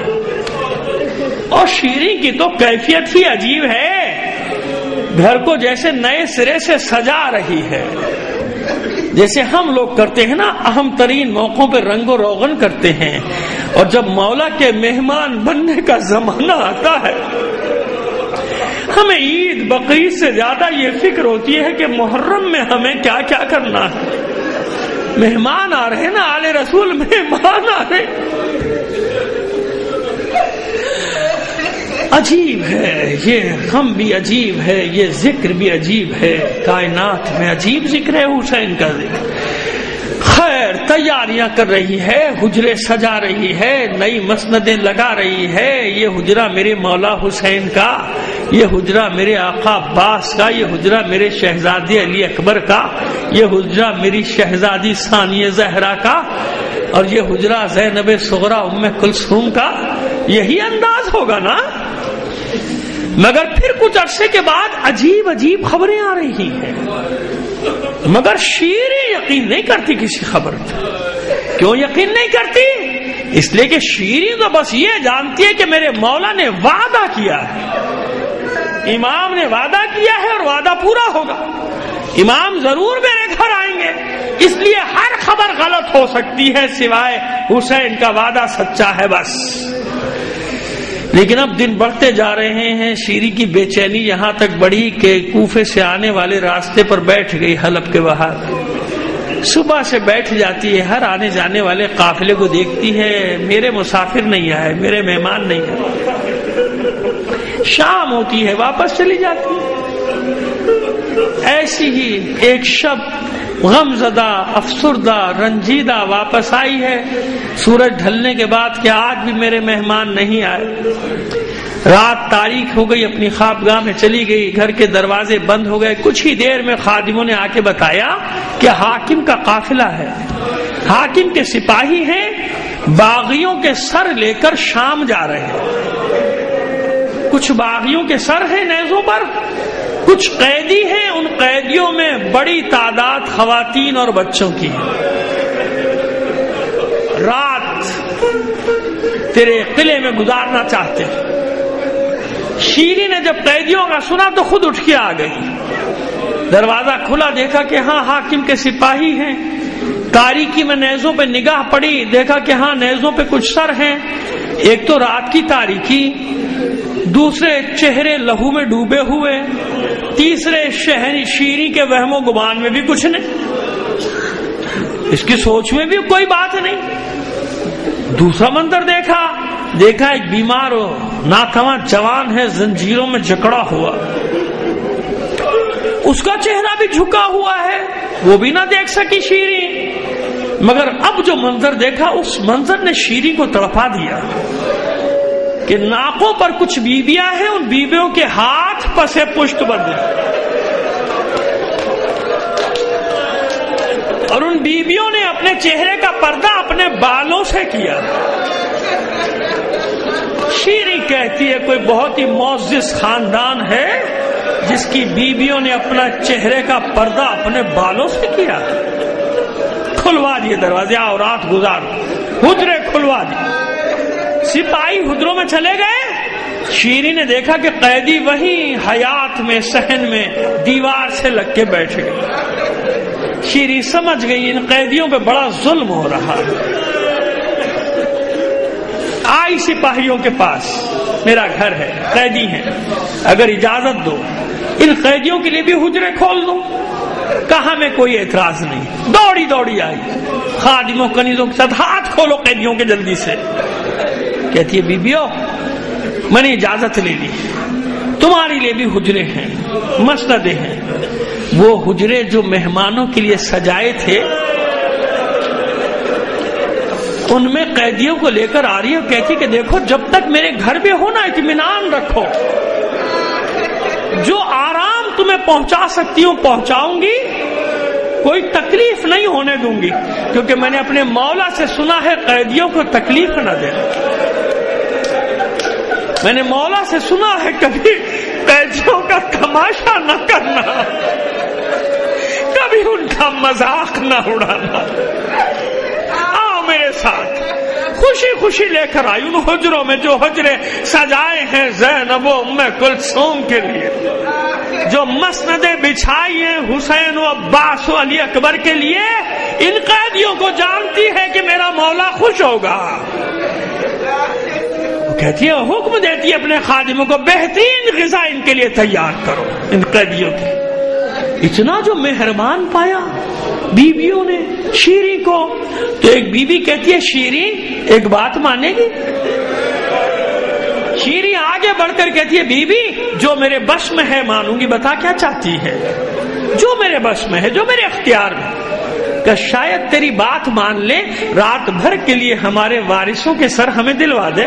اور شیریں کی تو کیفیت ہی عجیب ہے, گھر کو جیسے نئے سرے سے سجا رہی ہے, جیسے ہم لوگ کرتے ہیں نا, اہم ترین موقعوں پہ رنگ و روغن کرتے ہیں. اور جب مولا کے مہمان بننے کا زمانہ آتا ہے ہمیں عید بقرعید سے زیادہ یہ فکر ہوتی ہے کہ محرم میں ہمیں کیا کیا کرنا ہے. مہمان آ رہے نا، آل رسول مہمان آ رہے. عجیب ہے یہ غم بھی عجیب ہے، یہ ذکر بھی عجیب ہے. کائنات میں عجیب ذکر ہے حسین کا ذکر. خیر تیاریاں کر رہی ہے، حجرے سجا رہی ہے، نئی مسندیں لگا رہی ہے. یہ حجرہ میرے مولا حسین کا، یہ حجرہ میرے آقا عباس کا، یہ حجرہ میرے شہزادے علی اکبر کا، یہ حجرہ میری شہزادی ثانیہ زہرا کا، اور یہ حجرہ زینب صغرا ام کلثوم کا. یہی انداز ہوگا نا. مگر پھر کچھ عرصے کے بعد عجیب عجیب خبریں آ رہی ہیں، مگر شیریں یقین نہیں کرتی کسی خبر پر. کیوں یقین نہیں کرتی؟ اس لیے کہ شیریں تو بس یہ جانتی ہے کہ میرے مولا نے وعدہ کیا ہے، امام نے وعدہ کیا ہے اور وعدہ پورا ہوگا. امام ضرور میرے گھر آئیں گے، اس لیے ہر خبر غلط ہو سکتی ہے سوائے حسین کا وعدہ سچا ہے بس. لیکن اب دن بڑھتے جا رہے ہیں. شیری کی بے چینی یہاں تک بڑھی کہ کوفے سے آنے والے راستے پر بیٹھ گئی حلب کے باہر. صبح سے بیٹھ جاتی ہے، ہر آنے جانے والے قافلے کو دیکھتی ہے، میرے مسافر نہیں آئے، میرے مہمان نہیں آئے. شام ہوتی ہے واپس چلی جاتی ہے. ایسی ہی ایک شب غم زدہ، افسردہ، رنجیدہ واپس آئی ہے سورج ڈھلنے کے بعد کہ آج بھی میرے مہمان نہیں آئے. رات تاریک ہو گئی، اپنی خوابگاہ میں چلی گئی، گھر کے دروازے بند ہو گئے. کچھ ہی دیر میں خادموں نے آ کے بتایا کہ حاکم کا قافلہ ہے، حاکم کے سپاہی ہیں، باغیوں کے سر لے کر شام جا رہے ہیں. کچھ باغیوں کے سر ہیں نیزوں پر، کچھ قیدی ہیں، ان قیدیوں میں بڑی تعداد خواتین اور بچوں کی ہے. رات تیرے قلعے میں گزارنا چاہتے ہیں. شیری نے جب قیدیوں کا سنا تو خود اٹھ کے آ گئی. دروازہ کھلا، دیکھا کہ ہاں حاکم کے سپاہی ہیں. تاریکی میں نیزوں پہ نگاہ پڑی، دیکھا کہ ہاں نیزوں پہ کچھ سر ہیں. ایک تو رات کی تاریکی، دوسرے چہرے لہو میں ڈوبے ہوئے، تیسرے شیری کے وہم و گمان میں بھی کچھ نہیں، اس کی سوچ میں بھی کوئی بات نہیں. دوسرا منظر دیکھا ایک بیمار ہو ناتواں جوان ہے، زنجیروں میں جکڑا ہوا، اس کا چہرہ بھی جھکا ہوا ہے، وہ بھی نہ دیکھ سکی شیری. مگر اب جو منظر دیکھا اس منظر نے شیری کو تڑپا دیا کہ ناکوں پر کچھ بیویاں ہیں، ان بیویوں کے ہاتھ پسے پشت بندھے اور ان بیویوں نے اپنے چہرے کا پردہ اپنے بالوں سے کیا. شیری کہتی ہے کوئی بہت ہی معزز خاندان ہے جس کی بیویوں نے اپنا چہرے کا پردہ اپنے بالوں سے کیا. کھلوا دیے دروازے، آؤ رات گزار. حجرے کھلوا دیے، سپاہی حجروں میں چلے گئے. شیری نے دیکھا کہ قیدی وہیں حیات میں صحن میں دیوار سے لگ کے بیٹھ گئے. شیری سمجھ گئی ان قیدیوں پہ بڑا ظلم ہو رہا. آئی سپاہیوں کے پاس، میرا گھر ہے، قیدی ہیں، اگر اجازت دو ان قیدیوں کے لیے بھی حجرے کھول دوں. کہا میں کوئی اعتراض نہیں. دوڑی آئی خادموں کنیزوں کے ساتھ، ہاتھ کھولو قیدیوں کے جلدی سے. کہتی ہے بیبیو میں نے اجازت لے لی، تمہارے لیے بھی حجرے ہیں، مسندیں ہیں. وہ حجرے جو مہمانوں کے لیے سجائے تھے ان میں قیدیوں کو لے کر آ رہی ہے اور کہتی کہ دیکھو جب تک میرے گھر میں ہو نا اطمینان رکھو، جو آرام تمہیں پہنچا سکتی ہوں پہنچاؤں گی، کوئی تکلیف نہیں ہونے دوں گی، کیونکہ میں نے اپنے مولا سے سنا ہے قیدیوں کو تکلیف نہ دینا. میں نے مولا سے سنا ہے کبھی قیدیوں کا تماشا نہ کرنا، کبھی ان کا مذاق نہ اڑانا. آؤ میرے ساتھ. خوشی خوشی لے کر آئی ان حجروں میں جو حجرے سجائے ہیں زینب و ام کلثوم کے لیے، جو مسندیں بچھائی ہیں حسین و عباس و علی اکبر کے لیے. ان قیدیوں کو جانتی ہے کہ میرا مولا خوش ہوگا. کہتی ہے حکم دیتی ہے اپنے خادموں کو بہترین غذا ان کے لیے تیار کرو ان قیدیوں کی. اتنا جو مہربان پایا بیویوں نے شیریں کو. تو ایک بیوی کہتی ہے شیریں ایک بات مانے گی؟ شیریں آگے بڑھ کر کہتی ہے بیوی جو میرے بس میں ہے مانوں گی. بتا کیا چاہتی ہے؟ جو میرے بس میں ہے، جو میرے اختیار میں. کہ شاید تیری بات مان لے، رات بھر کے لیے ہمارے وارثوں کے سر ہمیں دلوا دے.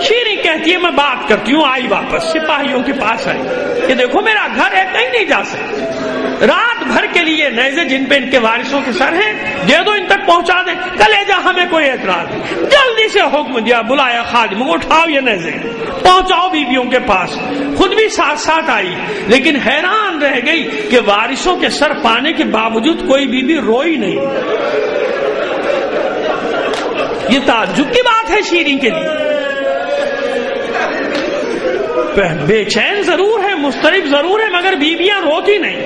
شیریں کہتی ہے میں بات کرتی ہوں. آئی واپس سپاہیوں کے پاس آئی کہ دیکھو میرا گھر ہے، کہیں نہیں جا سکتے. رات بھر کے لیے نیزے جن پہ ان کے وارثوں کے سر ہیں دے دو، ان تک پہنچا دیں. کلیجہ ہمیں کوئی اعتراض نہیں. جلدی سے حکم دیا، بلایا خادموں کو، اٹھاؤ یہ نیزے پہنچاؤ بیویوں کے پاس. خود بھی ساتھ ساتھ آئی، لیکن حیران رہ گئی کہ وارثوں کے سر پانے کے باوجود کوئی بیوی روئی نہیں. یہ تعجب کی بات ہے شیریں کے لیے. بے چین ضرور ہے، مضطرب ضرور ہے، مگر بیویاں روتی نہیں.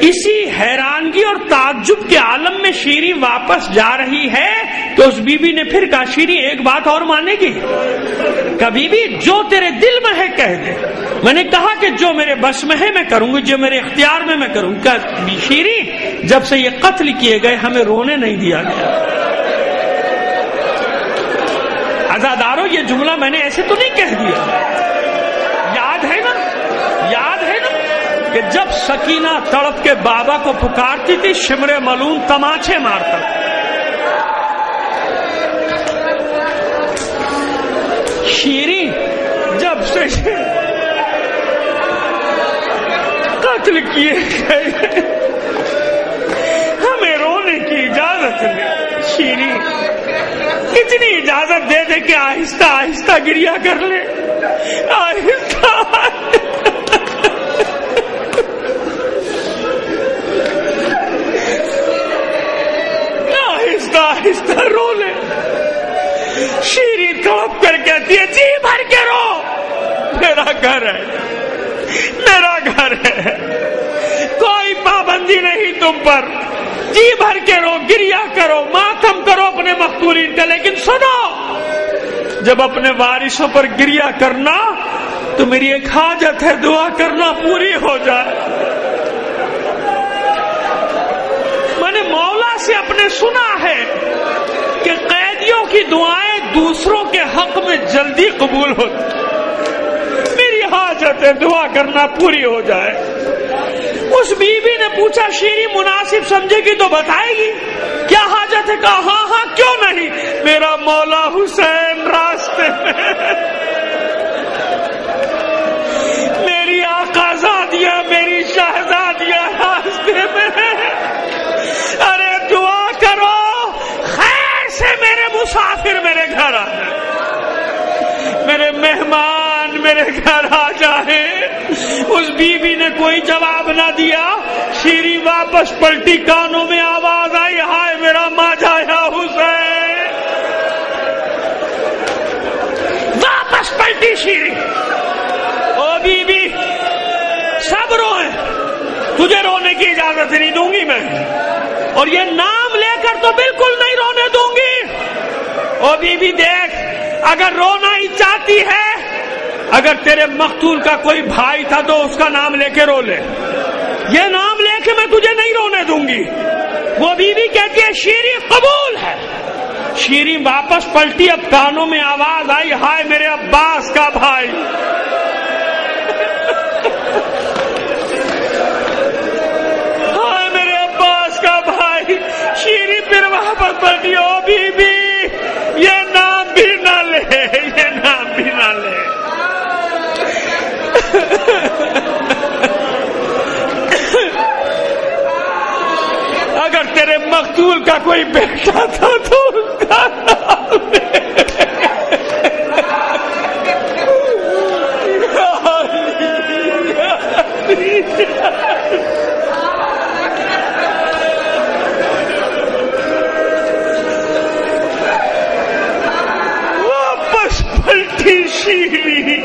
اسی حیرانگی اور تعجب کے عالم میں شیریں واپس جا رہی ہے تو اس بیوی نے پھر کہا شیریں ایک بات اور مانے گی؟ کبھی بھی جو تیرے دل میں ہے کہہ دے. میں نے کہا کہ جو میرے بس میں ہے میں کروں گی، جو میرے اختیار میں میں کروں گی. شیریں جب سے یہ قتل کیے گئے ہمیں رونے نہیں دیا گیا. عزادارو یہ جملہ میں نے ایسے تو نہیں کہہ دیا. یاد ہے نا کہ جب سکینہ تڑپ کے بابا کو پکارتی تھی شمر ملون تماچے مارتا. شیریں جب سے قتل کیے گئے ہمیں رونے کی اجازت نہیں. شیریں اتنی اجازت دے دے کہ آہستہ آہستہ گریا کر لے. آہستہ آہستہ رو لے. شیریں تڑپ کر کہتی ہے جی بھر کے رو. میرا گھر ہے، میرا گھر ہے، کوئی پابندی نہیں تم پر. جی بھر کے رو، گریا کرو، ماتم کرو اپنے مقتولین کا. لیکن سنو، جب اپنے وارثوں پر گریا کرنا تو میری ایک حاجت ہے، دعا کرنا پوری ہو جائے. میں نے مولا سے اپنے سنا ہے کہ قیدیوں کی دعائیں دوسروں کے حق میں جلدی قبول ہوتی. میری حاجت ہے، دعا کرنا پوری ہو جائے. اس بیوی نے پوچھا شیریں مناسب سمجھے گی تو بتائے گی کیا حاجت ہے؟ کہا ہاں ہاں کیوں نہیں، میرا مولا حسین راستے میں، میری آقازادیاں، میری شہزادیاں راستے میں. ارے دعا کرو خیر سے میرے مسافر میرے گھر آ جائے، میرے مہمان میرے گھر آ جائے. اس بیوی نے کوئی جواب نہ دیا. شیریں واپس پلٹی، کانوں میں آواز آئی ہائے میرا ماجا یا حسین. واپس پلٹی شیریں. او بیوی سب روئے، تجھے رونے کی اجازت نہیں دوں گی میں، اور یہ نام لے کر تو بالکل نہیں رونے دوں گی. او بیوی دیکھ، اگر رونا ہی چاہتی ہے، اگر تیرے مقتول کا کوئی بھائی تھا تو اس کا نام لے کے رو لے، یہ نام لے کے میں تجھے نہیں رونے دوں گی. وہ بیوی کہتی ہے شیریں قبول ہے. شیریں واپس پلٹی، اب کانوں میں آواز آئی ہائے میرے عباس کا بھائی. ہائے میرے عباس کا بھائی. شیریں پھر واپس پلٹی. او بیوی یہ نام بھی نہ لے، یہ نام بھی نہ لے. اگر تیرے مقتول کا کوئی بیٹا تھا تو اس کا نام لے. واپس پلٹی شیریں.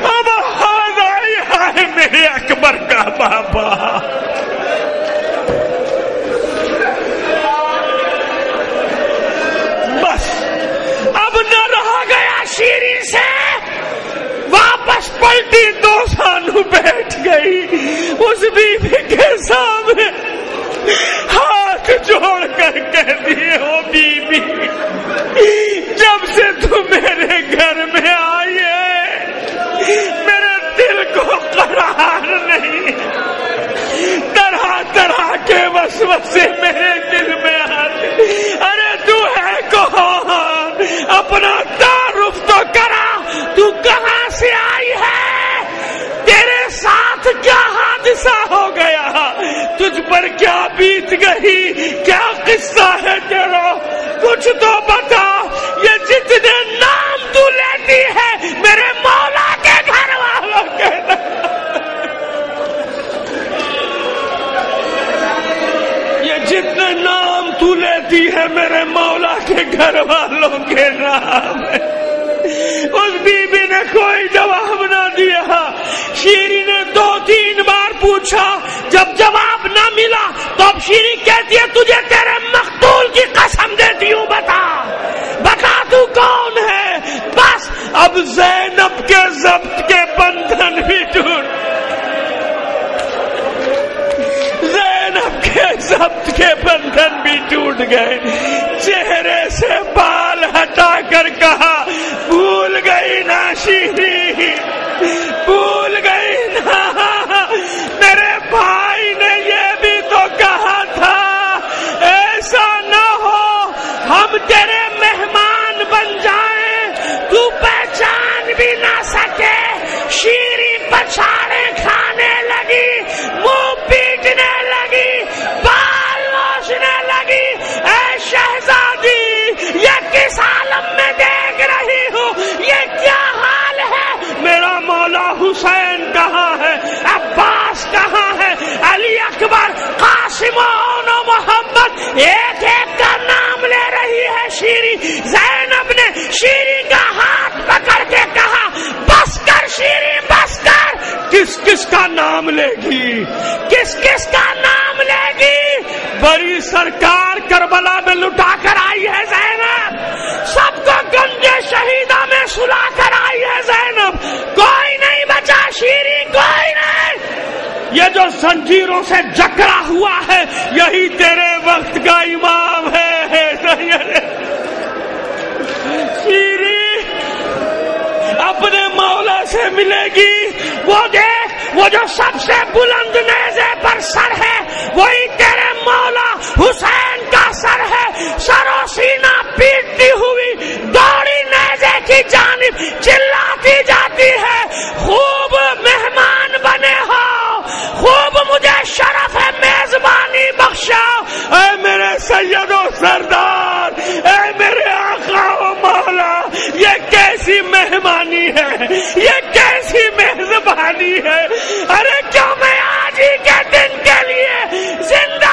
اب ہاتھ آئی ہے میرے اکبر کا بابا. کی دو سانو بیٹھ گئی، اس بیوی کے سامنے ہاتھ جوڑ کر کہتی ہے، او بیوی جب سے تم میرے گھر میں آئی ہے میرے دل کو قرار نہیں، طرح طرح کے وسوسے میرے دل میں آتے، ارے تو ہے کون؟ اپنا تعارف تو کرا، تو کہاں سے آئی ہے؟ تیرے ساتھ کیا حادثہ ہو گیا؟ تجھ پر کیا بیت گئی؟ کیا قصہ ہے تیرا؟ کچھ تو بتا۔ یہ جتنے نام تو لیتی ہے میرے مولا کے گھر والوں کے یہ جتنے نام تو لیتی ہے میرے مولا کے گھر والوں کے نام ہے۔ اس بی بی نے کوئی جواب نہ دیا۔ شیری نے 2-3 بار پوچھا، جب جواب نہ ملا تو اب شیری کہتی ہے تجھے تیرے مقتول کی قسم دیتی ہوں، بتا تو کون ہے؟ بس اب زینب کے ضبط کے بندھن بھی ٹوٹ، زینب کے ضبط کے بندھن بھی ٹوٹ گئے۔ چہرے سے بال ہٹا کر کہا، بھول گئی نا شیری، بھول گئی نا، میرے بھائی نے یہ بھی تو کہا تھا ایسا نہ ہو ہم تیرے مہمان بن جائیں تو پہچان بھی نہ سکے۔ شیری پچھاڑے کھانے لگی، منہ پیٹنے لگی، بال نوچنے لگی، اے شہزادی یہ کس عالم میں دیکھ رہی ہوں؟ یہ کیا حال ہے؟ میرا مولا حسین کہاں ہے؟ عباس کہاں ہے؟ علی اکبر، قاسم و محمد، ایک ایک کا نام لے رہی ہے شیری۔ زینب نے شیری کا ہاتھ پکڑ کے کہا، بس کر شیری، بس کر۔ کس کس کا نام لے گی؟ کس کس کا نام لے گی؟ بڑی سرکار کربلا میں لٹا کر آئی ہے زینب، سب کو گنجے شہیدہ میں سلا کر آئی ہے زینب، کوئی نہیں بچا شیری، کوئی نہیں۔ یہ جو زنجیروں سے جکڑا ہوا ہے یہی تیرے وقت کا امام ہے۔ شیری اپنے مولا سے ملے گی، وہ دیکھ، وہ جو سب سے بلند نیزے پر سر ہے وہی تیرے مولا حسین کا سر ہے۔ سر و سینہ پیٹتی ہوئی دوڑی نیزے کی جانب چلاتی جاتی ہے، خوب مہمان بنے ہو، خوب مجھے شرف ہے میزبانی بخشا، اے میرے سید و سردار، اے میرے آقا و مولا، یہ کیسی مہمانی ہے، یہ کیسی میزبانی ہے؟ ارے کیوں میں آج ہی کے دن کے لیے زندہ